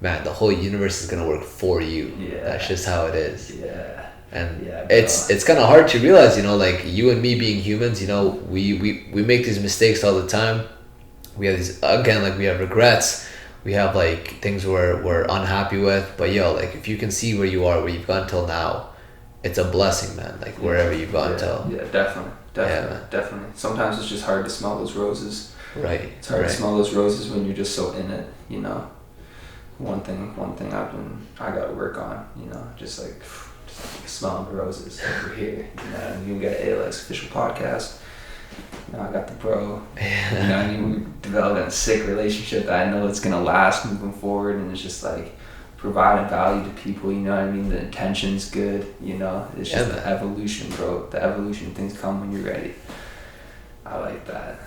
man, the whole universe is gonna work for you. Yeah. That's just how it is. Yeah. And Yeah, bro. it's kind of hard to realize, like you and me being humans, we make these mistakes all the time. We have these, again, like we have regrets, we have like things we're unhappy with, but like if you can see where you are, where you've gone till now, it's a blessing, man, like wherever you've gone till. Yeah, definitely. Yeah. Definitely. Sometimes it's just hard to smell those roses. Right. It's hard right. to smell those roses when you're just so in it, you know. One thing I gotta work on, just like smelling the roses over here. You got ALX official podcast. I got the bro. We're developing a sick relationship that I know it's gonna last moving forward, and it's just like providing value to people. You know what I mean? The intention's good. It's just the evolution, bro. The evolution, things come when you're ready. I like that.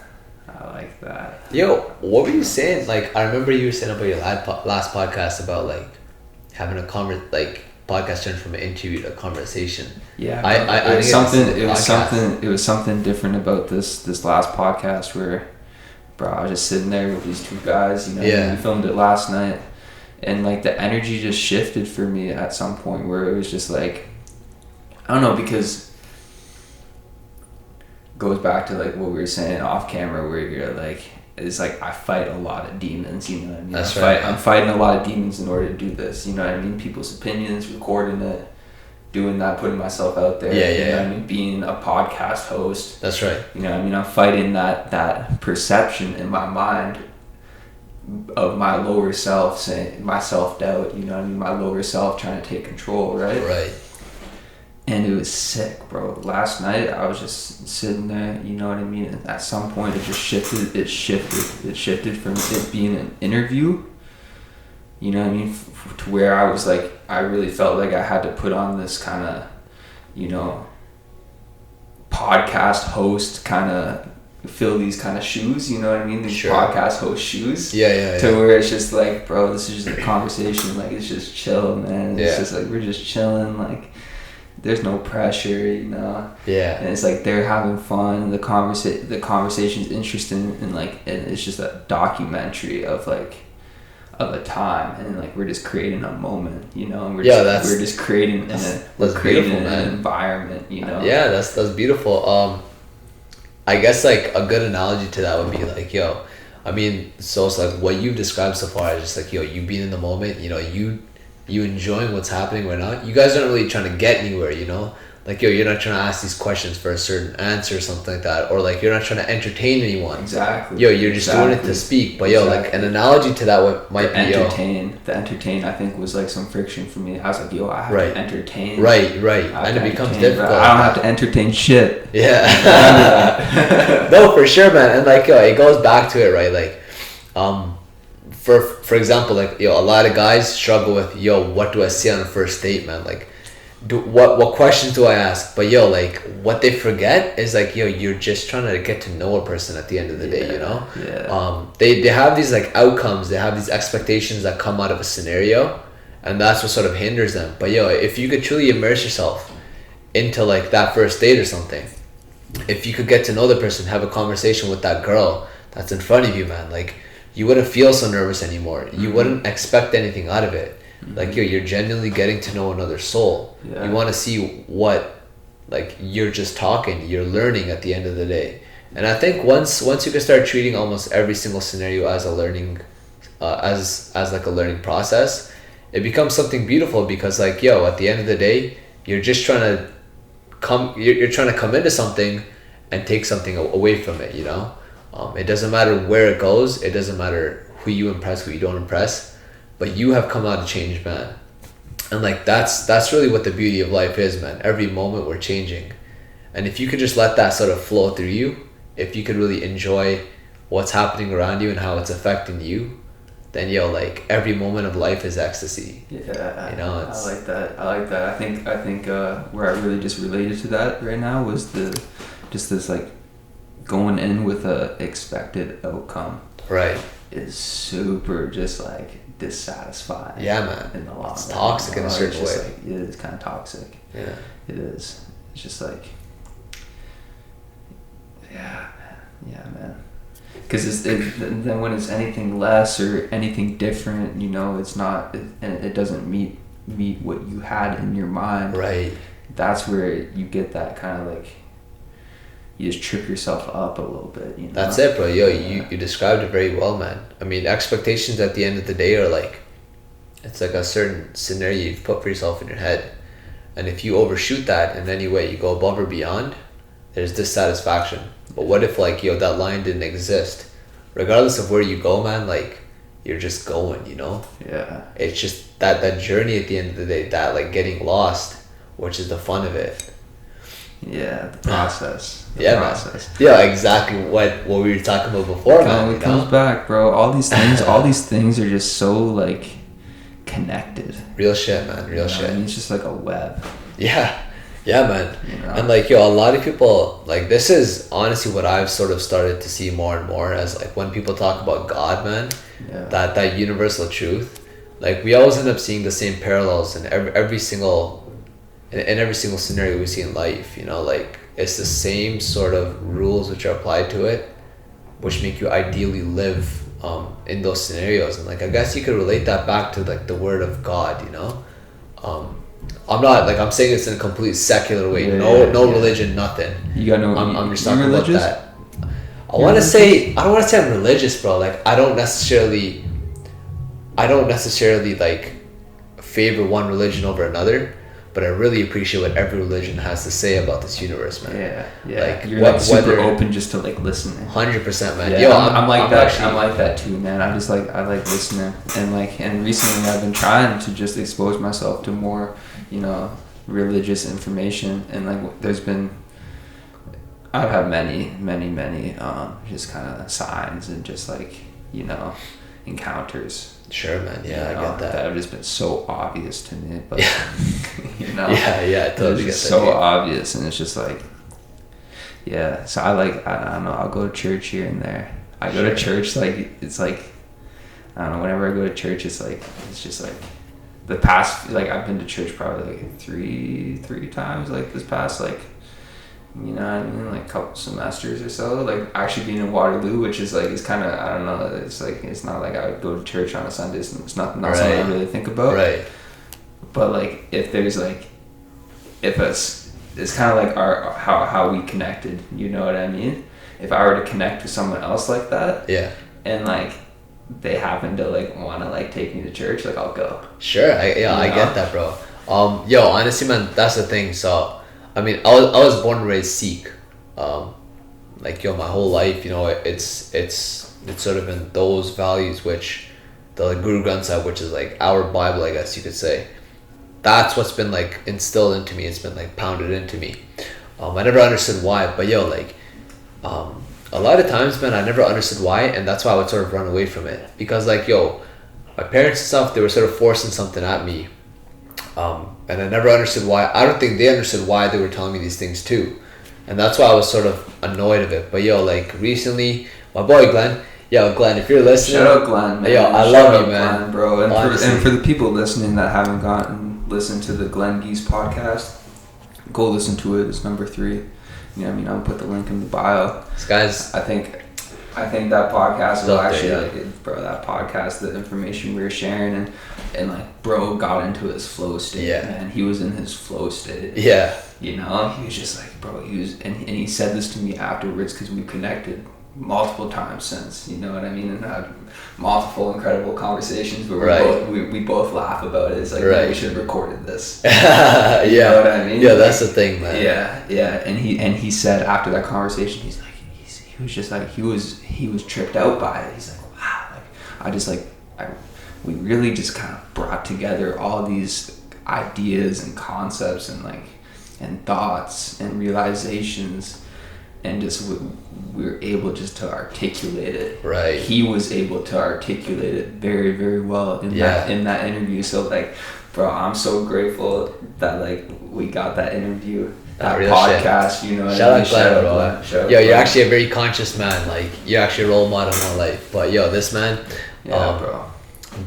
Yo, what were you saying? Like, I remember you were saying about your last podcast about like having a podcast turned from an interview to a conversation. Yeah, I it was think something. it's a It was podcast. something. It was something different about this last podcast where, bro, I was just sitting there with these two guys. Yeah. We filmed it last night, and like the energy just shifted for me at some point where it was just like, I don't know, because goes back to like what we were saying off camera, where you're like, it's like I fight a lot of demons, you know what I mean? That's right. I'm fighting a lot of demons in order to do this, you know what I mean? People's opinions, recording it, doing that, putting myself out there. Yeah, You know yeah. what I mean? Being a podcast host. That's right. You know what I mean? I'm fighting that perception in my mind of my lower self, saying my self-doubt, you know what I mean? My lower self trying to take control, right? Right. And it was sick, bro. Last night I was just sitting there, you know what I mean? And at some point it just shifted. It shifted from it being an interview, you know what I mean, to where I was like, I really felt like I had to put on this kind of, podcast host kind of, fill these kind of shoes, you know what I mean? These Sure. podcast host shoes. Yeah. To where it's just like, bro, this is just a conversation. Like, it's just chill, man. It's Yeah. just like, we're just chilling. Like, there's no pressure, And Yeah. it's like they're having fun. The conversation's interesting, and it's just a documentary of a time, and like we're just creating a moment, and we're just creating that's creating beautiful, man. an environment, Yeah, that's beautiful. I guess like a good analogy to that would be like, I mean, so it's like what you've described so far is just like, you being in the moment, you enjoying what's happening right now. You guys aren't really trying to get anywhere, Like, yo, you're not trying to ask these questions for a certain answer or something like that, or like you're not trying to entertain anyone. Exactly. Yo, you're just doing it to speak. But yo, like an analogy to that might be the entertain. I think was like some friction for me. I was like, yo, I have to entertain. Right, and it becomes difficult. I don't have to entertain shit. Yeah. No, for sure, man. And like, yo, it goes back to it, right? Like, for example, like, yo, a lot of guys struggle with, yo, what do I say on a first date, man? Like, what questions do I ask? But yo, like, what they forget is like, yo, you're just trying to get to know a person at the end of the day, you know? Yeah. They have these like outcomes, they have these expectations that come out of a scenario, and that's what sort of hinders them. But yo, if you could truly immerse yourself into like that first date or something, if you could get to know the person, have a conversation with that girl that's in front of you, man, like, you wouldn't feel so nervous anymore. You wouldn't expect anything out of it. Like, yo, you're genuinely getting to know another soul. You want to see what, like, you're just talking, you're learning at the end of the day. And I think once you can start treating almost every single scenario as a learning, as like a learning process, it becomes something beautiful, because like, yo, at the end of the day, you're just trying to you're trying to come into something and take something away from it, you know? It doesn't matter where it goes, it doesn't matter who you impress, who you don't impress, but you have come out a changed man. And like, that's really what the beauty of life is, man. Every moment we're changing. And if you could just let that sort of flow through you, if you could really enjoy what's happening around you and how it's affecting you, then yo, like, every moment of life is ecstasy. Yeah, you know, I like that. I think where I really just related to that right now was this like going in with a expected outcome. Right. Is super just like dissatisfying. Yeah, man. In the long run. It's toxic in a certain way. Like, it is kind of toxic. Yeah. It is. It's just like, yeah, man. Because then when it's anything less or anything different, you know, it's not, and it doesn't meet what you had in your mind. Right. That's where you get that kind of like, you just trip yourself up a little bit, you know? That's it, bro. Yo, you described it very well, man. I mean, expectations at the end of the day are like, it's like a certain scenario you've put for yourself in your head. And if you overshoot that in any way, you go above or beyond, there's dissatisfaction. But what if, like, yo, that line didn't exist? Regardless of where you go, man, like, you're just going, you know? Yeah. It's just that journey at the end of the day, that, like, getting lost, which is the fun of it. Yeah, the process. Process. Yeah, exactly what we were talking about before, man. It comes back, bro. All these things are just so like connected. Real shit, man. Real shit. I mean, it's just like a web. Yeah, man. You know? And like, yo, a lot of people, like, this is honestly what I've sort of started to see more and more as like when people talk about God, man. Yeah. That universal truth. Like, we always end up seeing the same parallels in every single scenario we see in life, you know, like, it's the same sort of rules which are applied to it, which make you ideally live in those scenarios. And like, I guess you could relate that back to like the word of God, you know. I'm not like, I'm saying it's in a complete secular way. No religion, nothing. You got no. I'm just talking about that. I don't want to say I'm religious, bro. Like, I don't necessarily like favor one religion over another. But I really appreciate what every religion has to say about this universe, man. Yeah. Like, you're like super open just to like listening. 100%, man. Yeah, yo, I'm like that. I'm like that too, man. I like listening, and recently I've been trying to just expose myself to more, you know, religious information, and like I've had many just kind of signs and just like, you know, encounters. Sure, man. Yeah, I get that. That have just been so obvious to me, but you know, I totally get that. It's so obvious, and it's just like, yeah. So I don't know. I'll go to church here and there. I go to church, like, it's like, I don't know. Whenever I go to church, it's just like the past. Like, I've been to church probably like three times. Like, this past, like, you know what I mean, like a couple semesters or so, like actually being in Waterloo, which is like, it's kind of, I don't know, it's like, it's not like I would go to church on a Sunday, it's not something I really think about, right? But like, if there's like, it's kind of like how we connected, you know what I mean? If I were to connect with someone else like that, yeah, and like they happen to like want to like take me to church, like, I'll go. Sure, I get that, bro. Yo, honestly, man, that's the thing. So I mean, I was born and raised Sikh. Like, my whole life, it's sort of in those values which the like, Guru Granth Sahib, which is like our Bible, I guess you could say. That's what's been like instilled into me. It's been like pounded into me. I never understood why, but a lot of times, man, I never understood why, and that's why I would sort of run away from it. Because like, my parents and stuff, they were sort of forcing something at me. And I never understood why. I don't think they understood why they were telling me these things too. And that's why I was sort of annoyed of it. But like recently, my boy Glenn, Glenn, if you're listening, shout out Glenn, man. I Shout love out you, man. Glenn, bro. And for the people listening that haven't listened to the Glenn Geese podcast, go listen to it. It's number 3. You know what I mean? I'll put the link in the bio. This guy's, I think that podcast will actually, there, bro, that podcast, the information we were sharing, and like, bro got into his flow state, man. He was in his flow state. Yeah. He was just like, bro, and he said this to me afterwards because we connected multiple times since, you know what I mean, and had multiple incredible conversations where we both laugh about it. It's like, man, we should have recorded this. You know what I mean? Yeah, that's the thing, man. Yeah. And he said after that conversation, he's like, he was just like, he was tripped out by it. He's like, wow, we really just kind of brought together all these ideas and concepts and thoughts and realizations, and just we were able just to articulate it. Right. He was able to articulate it very, very well in that interview. So like, bro, I'm so grateful that like we got that interview, that podcast. Shit. You know. Shout out Glenn, bro. You're actually a very conscious man. Like, you're actually a role model in my life. But this man, bro,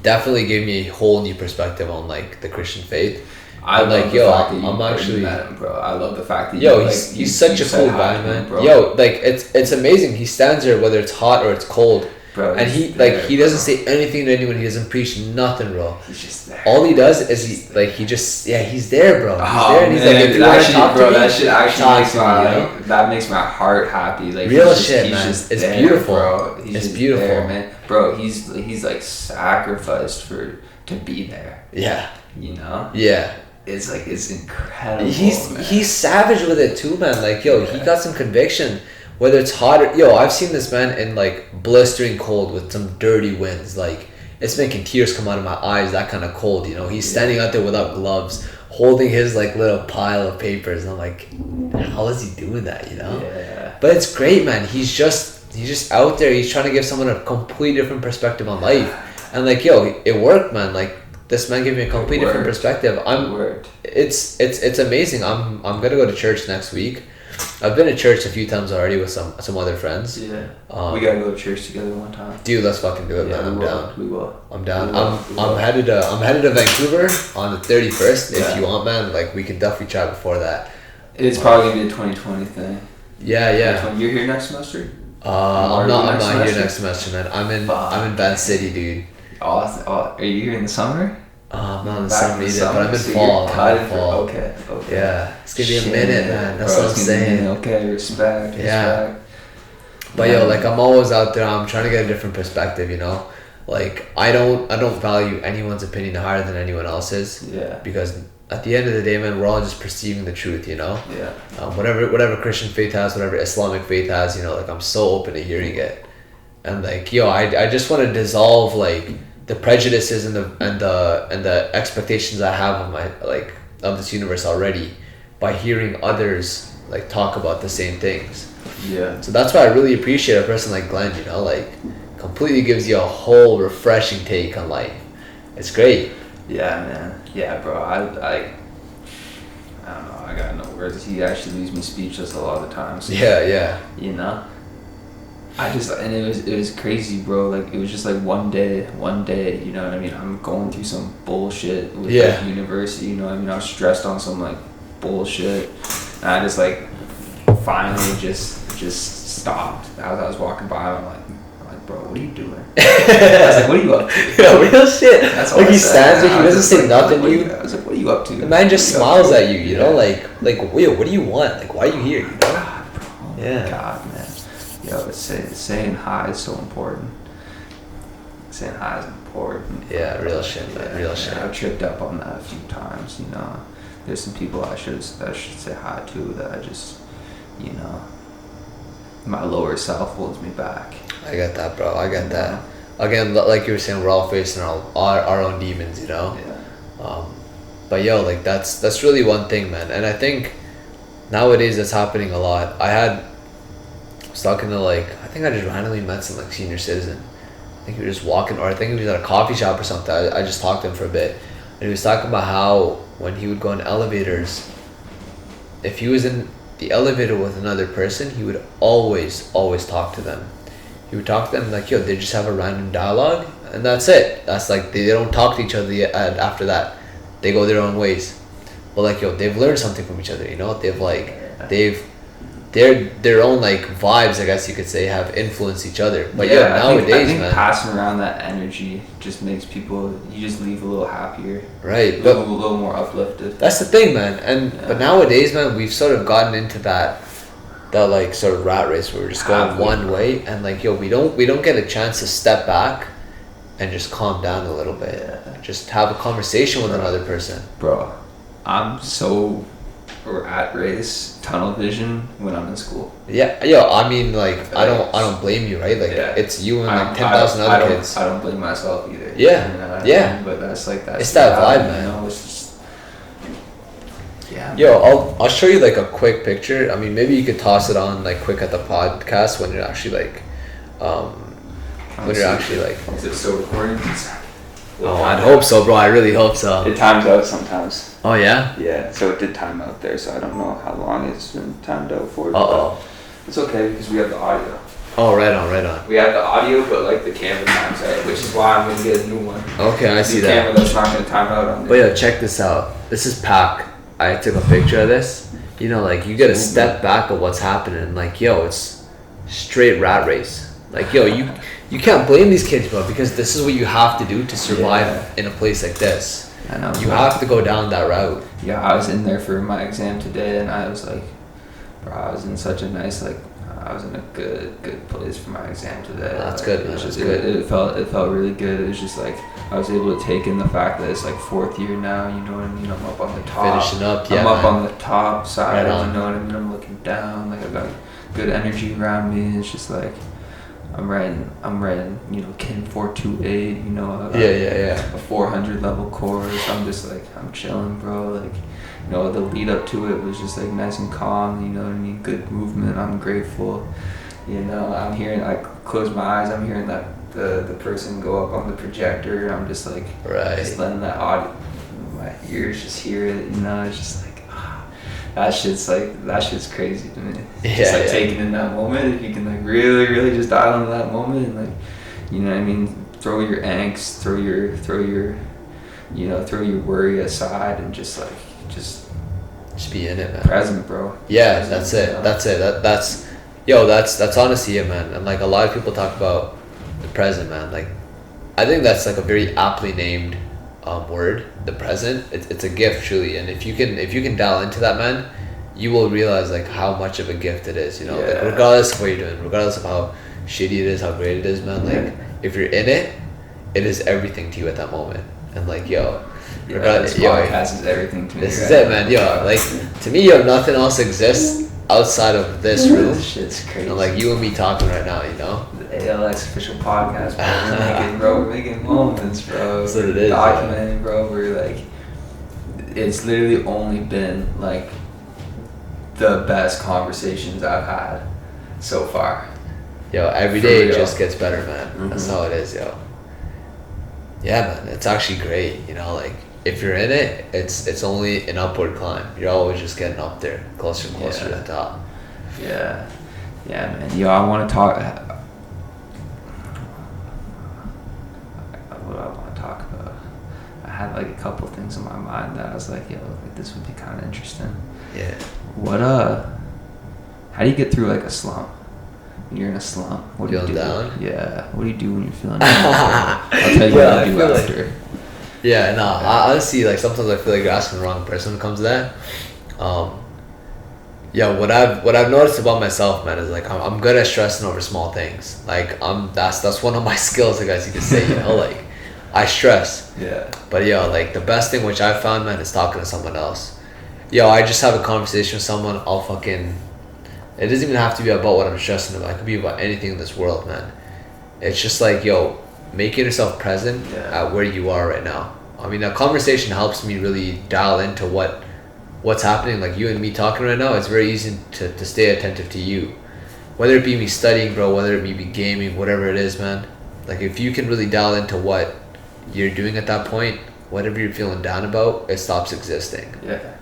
definitely gave me a whole new perspective on like the Christian faith. I love the fact that I'm actually met him, bro. I love the fact that he's such a cool guy, man. Bro. Like it's amazing. He stands there whether it's hot or it's cold, bro, and he doesn't say anything to anyone. He doesn't preach nothing, bro. He's just there. All he does is he's there, bro. He's there, and he's man, like, if you want to talk to me, that shit actually that makes my heart happy. Like, real shit, man. It's there, beautiful, bro. It's beautiful, there, man. Bro, he's like sacrificed to be there. Yeah. You know. Yeah. It's like, it's incredible. He's savage with it too, man. Like, he got some conviction. Whether it's hot or I've seen this man in like blistering cold with some dirty winds. Like, it's making tears come out of my eyes. That kind of cold, He's standing out there without gloves, holding his like little pile of papers. And I'm like, how is he doing that? Yeah. But it's great, man. He's just out there. He's trying to give someone a completely different perspective on life. And like, it worked, man. Like, this man gave me a complete different perspective. It's amazing. I'm gonna go to church next week. I've been to church a few times already with some other friends. Yeah. We gotta go to church together one time. Dude, let's fucking do it, man. I'm down. We will. I'm down. I'm headed to Vancouver on the 31st. If you want, man, like, we can definitely try before that. It's probably gonna be a 2020 thing. Yeah. You're here next semester? I'm not here next semester, man. I'm in Van City, dude. Are you here in the summer? I'm not in the summer either, but I'm in fall. Okay. Yeah, it's gonna be a minute, man. That's what I'm saying. Okay, respect. But like, I'm always out there. I'm trying to get a different perspective, Like, I don't value anyone's opinion higher than anyone else's. Yeah. Because at the end of the day, man, we're all just perceiving the truth, Yeah. Whatever Christian faith has, whatever Islamic faith has, like, I'm so open to hearing it. And like, I just want to dissolve like the prejudices and the expectations I have of this universe already by hearing others like talk about the same things. Yeah. So that's why I really appreciate a person like Glenn, like, completely gives you a whole refreshing take on life. It's great. Yeah, man. Yeah, bro. I don't know. I got no words. He actually leaves me speechless a lot of the times. Yeah. And it was crazy, bro. Like, it was just like one day, you know what I mean? I'm going through some bullshit with like, university, you know what I mean? I was stressed on some like bullshit, and I just like finally just stopped. As I was walking by, I'm like, bro, what are you doing? I was like, what are you up to? Yeah, real shit. That's all like, I he said. stands there, he doesn't say like, nothing to you. I was like, what are you up to? The man just smiles at you, you know, like, wait, what do you want? Like, why are you here, you know? God, bro. Oh my God, man. Yo, saying hi is so important. Saying hi is important. Yeah, real shit, man. Real shit. I've tripped up on that a few times, there's some people I should say hi to that I just, you know, my lower self holds me back. I get that, bro. I get that. Again, like you were saying, we're all facing our own demons, you know. Yeah. But yo, like that's really one thing, man. And I think nowadays that's happening a lot. I was talking to I think I just randomly met some like senior citizen. I think he was just walking, or I think he was at a coffee shop or something. I just talked to him for a bit, and he was talking about how when he would go in elevators, if he was in the elevator with another person, he would always talk to them. He would talk to them like, yo, they just have a random dialogue, and that's it. That's like they don't talk to each other yet, after that. They go their own ways. But like, yo, they've learned something from each other, you know? Their own like vibes, I guess you could say, have influenced each other. But yeah, nowadays, I think man, passing around that energy just makes people, you just leave a little happier. Right. A little more uplifted. That's the thing, man. And but nowadays, man, we've sort of gotten into that like sort of rat race where we're just going one way, and like, yo, we don't get a chance to step back and just calm down a little bit. Yeah. Just have a conversation with another person. Bro, I'm so rat race, tunnel vision when I'm in school. Yeah, yo, I mean, like, I don't blame you, right? Like, it's you and like 10,000 other kids. I don't blame myself either. Yeah, you know yeah. I mean? But that's it's that vibe, man. You know, it's just, yeah. Yo, I'll show you like a quick picture. I mean, maybe you could toss it on like quick at the podcast when you're actually like, when you're actually like. Is it still recording? Oh, I'd hope so, bro. I really hope so. It times out sometimes. Oh yeah. Yeah, so it did time out there, so I don't know how long it's been timed out for. It's okay because we have the audio. Oh, right on. We have the audio, but like the camera times out, which is why I'm gonna get a new one. Okay, I see that. The camera that's not gonna time out on there. But yeah, check this out. This is Pac. I took a picture of this. You know, like you get a step back of what's happening. Like, yo, it's straight rat race. Like, yo, you can't blame these kids, bro, because this is what you have to do to survive in a place like this. I know. You have to go down that route. Yeah, I was in there for my exam today, and I was like, bro, I was in such a nice, like, I was in a good place for my exam today. That's like, good, man. That's good. It felt really good. It was just like I was able to take in the fact that it's like fourth year now. You know what I mean? I'm up on the top. Finishing up, yeah. I'm up on the top side. Right on. You know what I mean? I'm looking down. Like I've got good energy around me. It's just like I'm writing. You know, Kin 428. You know. Yeah. A 400 level course. I'm just like I'm chilling, bro. Like. You know, the lead up to it was just like nice and calm, you know what I mean? Good movement. I'm grateful. You know, I close my eyes, I'm hearing that the person go up on the projector, and I'm just like, just letting that audio, my ears just hear it, you know, it's just like, that shit's crazy to me. Just like taking in that moment, if you can like really, really just dial into that moment and like, you know what I mean? Throw your angst, throw your worry aside and just be in it, man. Present, bro. Yeah, that's it. That's honestly it, man. And like a lot of people talk about the present, man. Like, I think that's like a very aptly named word. The present. It's a gift, truly. And if you can dial into that, man, you will realize like how much of a gift it is. You know, like, regardless of what you're doing, regardless of how shitty it is, how great it is, man. Like, if you're in it, it is everything to you at that moment. And like, yo. This podcast is everything to me. This is it, man. Yo, like, to me, yo, nothing else exists outside of this room. This shit's crazy. And like you and me talking right now, you know. The ALX official podcast, bro. We're making moments, bro. That's what it is. Documenting, bro. We're like, it's literally only been like the best conversations I've had so far. Yo, every day it just gets better, man. Mm-hmm. That's how it is, yo. Yeah, man. It's actually great, you know, like. If you're in it, it's only an upward climb. You're always just getting up there, closer and closer to the top. Yeah, man. Yo, I want to talk. What do I want to talk about? I had like a couple things in my mind that I was like, yo, like, this would be kind of interesting. Yeah. How do you get through like a slump? When you're in a slump, what do you do? Down? Yeah. What do you do when you're feeling down? I'll tell you what I do after. Yeah, no, I honestly, like, sometimes I feel like you're asking the wrong person when it comes to that. What I've noticed about myself, man, is like I'm good at stressing over small things. Like that's one of my skills, I guess you could say, you know, like I stress. Yeah. But yo, like the best thing which I found, man, is talking to someone else. yo, I just have a conversation with someone, I'll fucking. It doesn't even have to be about what I'm stressing about. It could be about anything in this world, man. It's just like, yo, making yourself present at where you are right now. I mean, a conversation helps me really dial into what's happening. Like you and me talking right now, it's very easy to stay attentive to you. Whether it be me studying, bro, whether it be me gaming, whatever it is, man. Like if you can really dial into what you're doing at that point, whatever you're feeling down about, it stops existing. Yeah.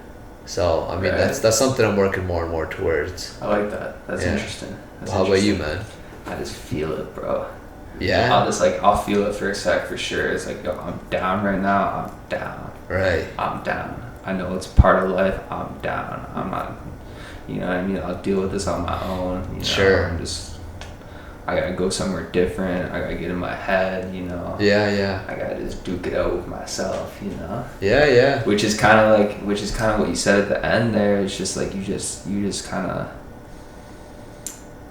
So I mean, that's something I'm working more and more towards. I like that. That's interesting. How about you, man? I just feel it, bro. Yeah. I'll feel it for a sec for sure. It's like, yo, I'm down right now. I'm down. Right. I'm down. I know it's part of life. I'm down. I'm not. You know what I mean? I'll deal with this on my own. You know? Sure. I gotta go somewhere different. I gotta get in my head, you know. Yeah. I gotta just duke it out with myself, you know. Yeah. Which is kind of what you said at the end there. It's just like you just kind of.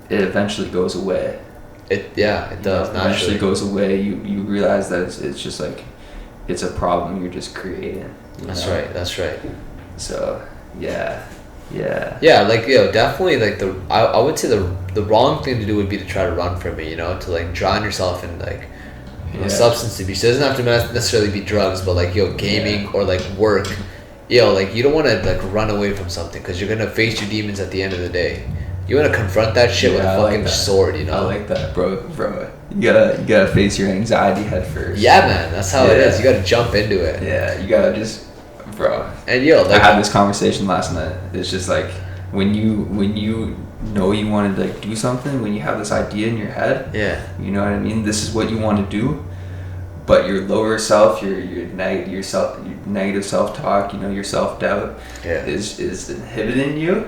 It eventually goes away. It does. It eventually goes away. You realize that it's just like, it's a problem you're just creating. That's right. So yeah. Yeah, like, yo, definitely, like, I would say the wrong thing to do would be to try to run from it, you know, to, like, drown yourself in, like, you know, substance abuse. It doesn't have to necessarily be drugs, but, like, yo, gaming or, like, work. Yo, like, you don't want to, like, run away from something because you're going to face your demons at the end of the day. You want to confront that shit with a fucking sword, you know? I like that, bro. You gotta face your anxiety head first. Yeah, man, that's how it is. You gotta jump into it. Yeah, you gotta just... Bro, and yo, like, I had this conversation last night. It's just like when you know you want to like do something, when you have this idea in your head, you know what I mean. This is what you want to do, but your lower self, your negative self talk, you know, your self doubt, is inhibiting you.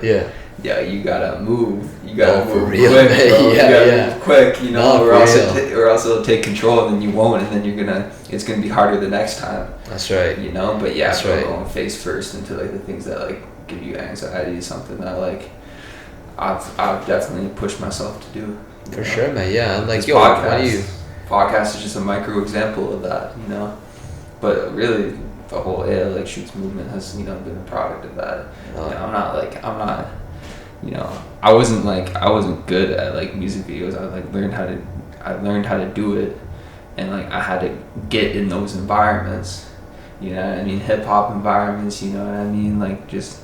Yeah, you gotta move. You gotta move quick, bro. You gotta move quick, you know, or else it'll take control, and then you won't, and then it's gonna be harder the next time. That's right. You know, but going face first into like the things that like give you anxiety is something that like I've definitely pushed myself to do. For sure, man. Yeah, and like, this podcast is just a micro example of that, you know, but really the whole like Shoots movement has, you know, been a product of that. You know, I'm not. You know, I wasn't good at like music videos. I learned how to do it, and like I had to get in those environments. You know what I mean? Hip hop environments. You know what I mean? Like just,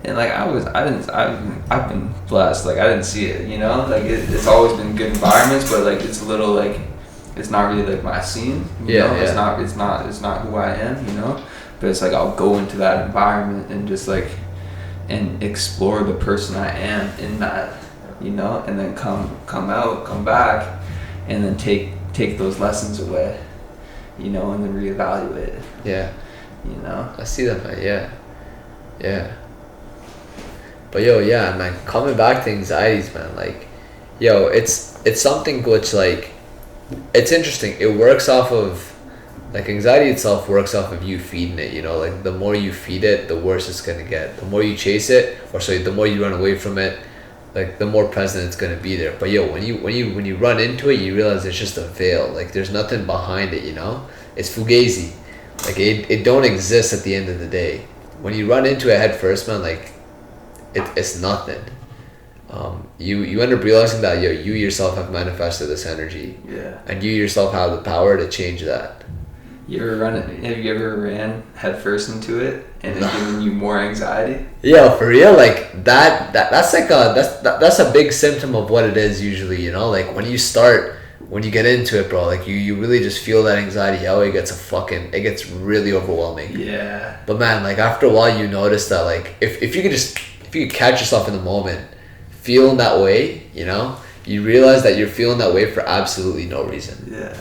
and like I've been blessed. Like I didn't see it. You know, like it's always been good environments, but like it's a little like it's not really like my scene. You know? It's not who I am. You know, but it's like I'll go into that environment and just like. And explore the person I am in that, you know, and then come back, and then take those lessons away, you know, and then reevaluate. Yeah. You know. I see that, man. Yeah. But yo, yeah, man, coming back to anxieties, man, like, yo, it's something which, like, it's interesting. It works off of. Like, anxiety itself works off of you feeding it, you know? Like, the more you feed it, the worse it's gonna get. The more you chase it, the more you run away from it, like, the more present it's gonna be there. But yo, when you run into it, you realize it's just a veil. Like, there's nothing behind it, you know? It's fugazi. Like, it don't exist at the end of the day. When you run into it head first, man, like, it's nothing. You end up realizing that, yo, you yourself have manifested this energy. Yeah. And you yourself have the power to change that. Have you ever ran headfirst into it and it's giving you more anxiety? Yeah, for real, like that's like that's a big symptom of what it is usually, you know? Like when you get into it, bro, like you really just feel that anxiety. Oh, it gets really overwhelming. Yeah. But man, like after a while you notice that, like if you could catch yourself in the moment feeling that way, you know, you realize that you're feeling that way for absolutely no reason. Yeah.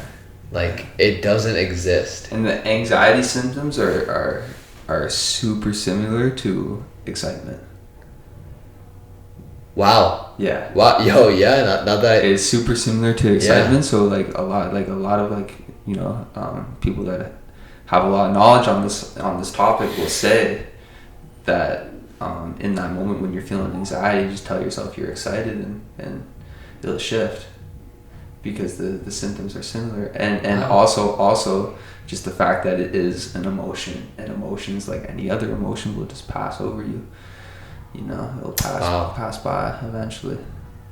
Like, it doesn't exist. And the anxiety symptoms are super similar to excitement. Wow. Yeah. Wow. Yo, yeah. Not that it's super similar to excitement. Yeah. So like a lot of like, you know, people that have a lot of knowledge on this topic will say that in that moment when you're feeling anxiety, just tell yourself you're excited and it'll shift. because the symptoms are similar, and also just the fact that it is an emotion, and emotions like any other emotion will just pass over you. You know, it'll pass by eventually.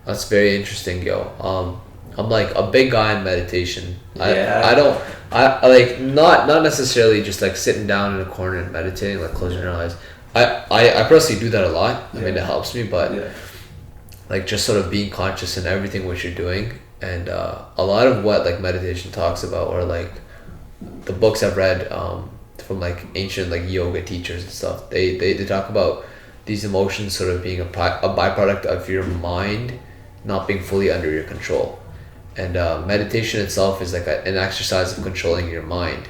That's very interesting, yo. I'm like a big guy in meditation. Yeah. I like not necessarily just like sitting down in a corner and meditating, like closing your eyes. I personally do that a lot. I mean, it helps me, but like just sort of being conscious in everything what you're doing, and a lot of what like meditation talks about, or like the books I've read from like ancient like yoga teachers and stuff, they talk about these emotions sort of being a byproduct of your mind not being fully under your control. And meditation itself is like an exercise of controlling your mind.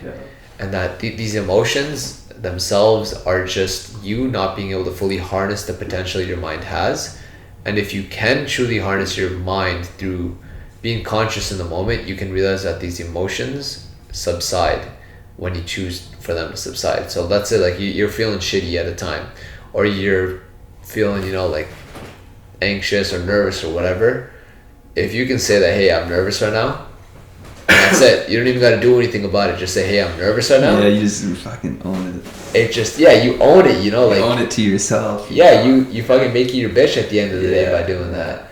And that these emotions themselves are just you not being able to fully harness the potential your mind has. And if you can truly harness your mind through being conscious in the moment, you can realize that these emotions subside when you choose for them to subside. So let's say like you're feeling shitty at a time, or you're feeling, you know, like anxious or nervous or whatever. If you can say that, hey, I'm nervous right now, and that's it. You don't even got to do anything about it. Just say, hey, I'm nervous right now. Yeah, you just fucking own it. It just, you own it, you know, like. You own it to yourself. Yeah, you fucking make it your bitch at the end of the day by doing that.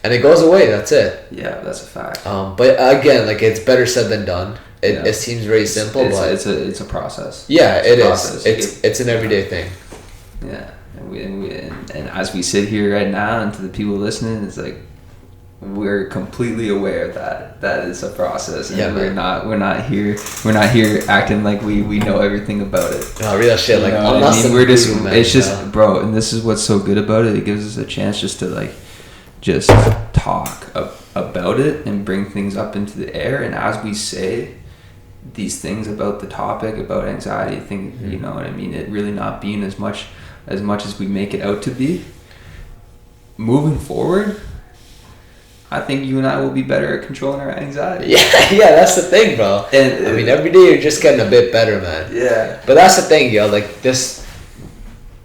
And it goes away, that's it. Yeah, that's a fact. But again, like, it's better said than done. It seems very simple, but. It's a process. Yeah, it's an everyday thing. Yeah, and as we sit here right now, and to the people listening, it's like, we're completely aware that is a process, and we're not here acting like we know everything about it. No, real shit. Like, I'm not we're just it's just bro, and this is what's so good about it. It gives us a chance just to like just talk about it and bring things up into the air. And as we say these things about the topic, about anxiety, you know what I mean, it really not being as much as we make it out to be. Moving forward, I think you and I will be better at controlling our anxiety. Yeah, that's the thing, bro. And I mean, every day you're just getting a bit better, man. Yeah. But that's the thing, yo. Like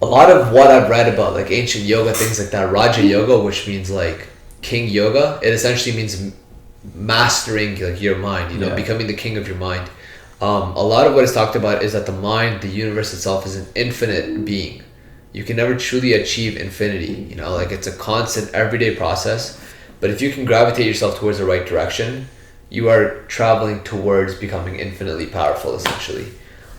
a lot of what I've read about, like ancient yoga, things like that, Raja Yoga, which means like king yoga. It essentially means mastering like your mind. You know, becoming the king of your mind. A lot of what is talked about is that the mind, the universe itself, is an infinite being. You can never truly achieve infinity. You know, like it's a constant, everyday process. But if you can gravitate yourself towards the right direction, you are traveling towards becoming infinitely powerful, essentially.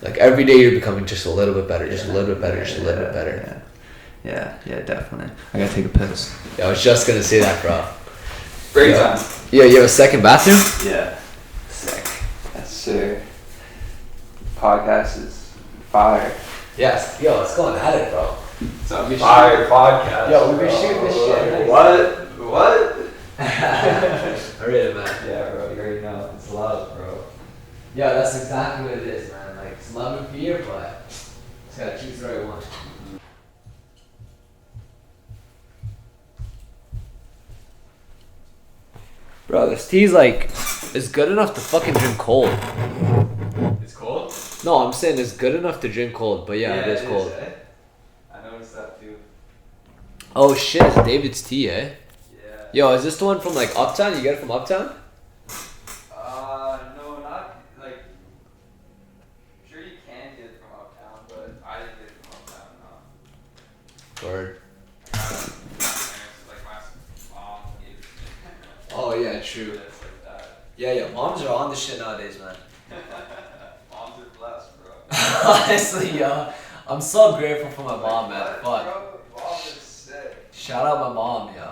Like every day you're becoming just a little bit better, just a little bit better, just a little bit better. Yeah, definitely. I gotta take a piss. Yeah, I was just gonna say that, bro. Break time. Yeah, you have a second bathroom? Yeah. Sick. Yes, sir. Podcast is fire. Yes. Yo, let's go at it, bro. It's a fire podcast. Yo, we've been shooting this shit. What? Alright, man. Yeah, bro, you already know. It's love, bro. Yeah, that's exactly what it is, man. Like, it's love and fear, but just gotta choose the right one. Bro, this tea's like, it's good enough to fucking drink cold. It's cold? No, I'm saying it's good enough to drink cold, but yeah, it is cold. I noticed that too. Oh shit, it's David's tea, eh? Yeah. Yo, is this the one from like Uptown? You get it from Uptown? No, not like. I'm sure you can get it from Uptown, but I didn't get it from Uptown. No. Word. Like my mom gave it to me. Oh yeah, true. It's like that. Yeah, moms are on the shit nowadays, man. Moms are blessed, bro. Honestly, yo, I'm so grateful for my mom, man. Fuck. Bro, mom is sick. Shout out my mom, yo.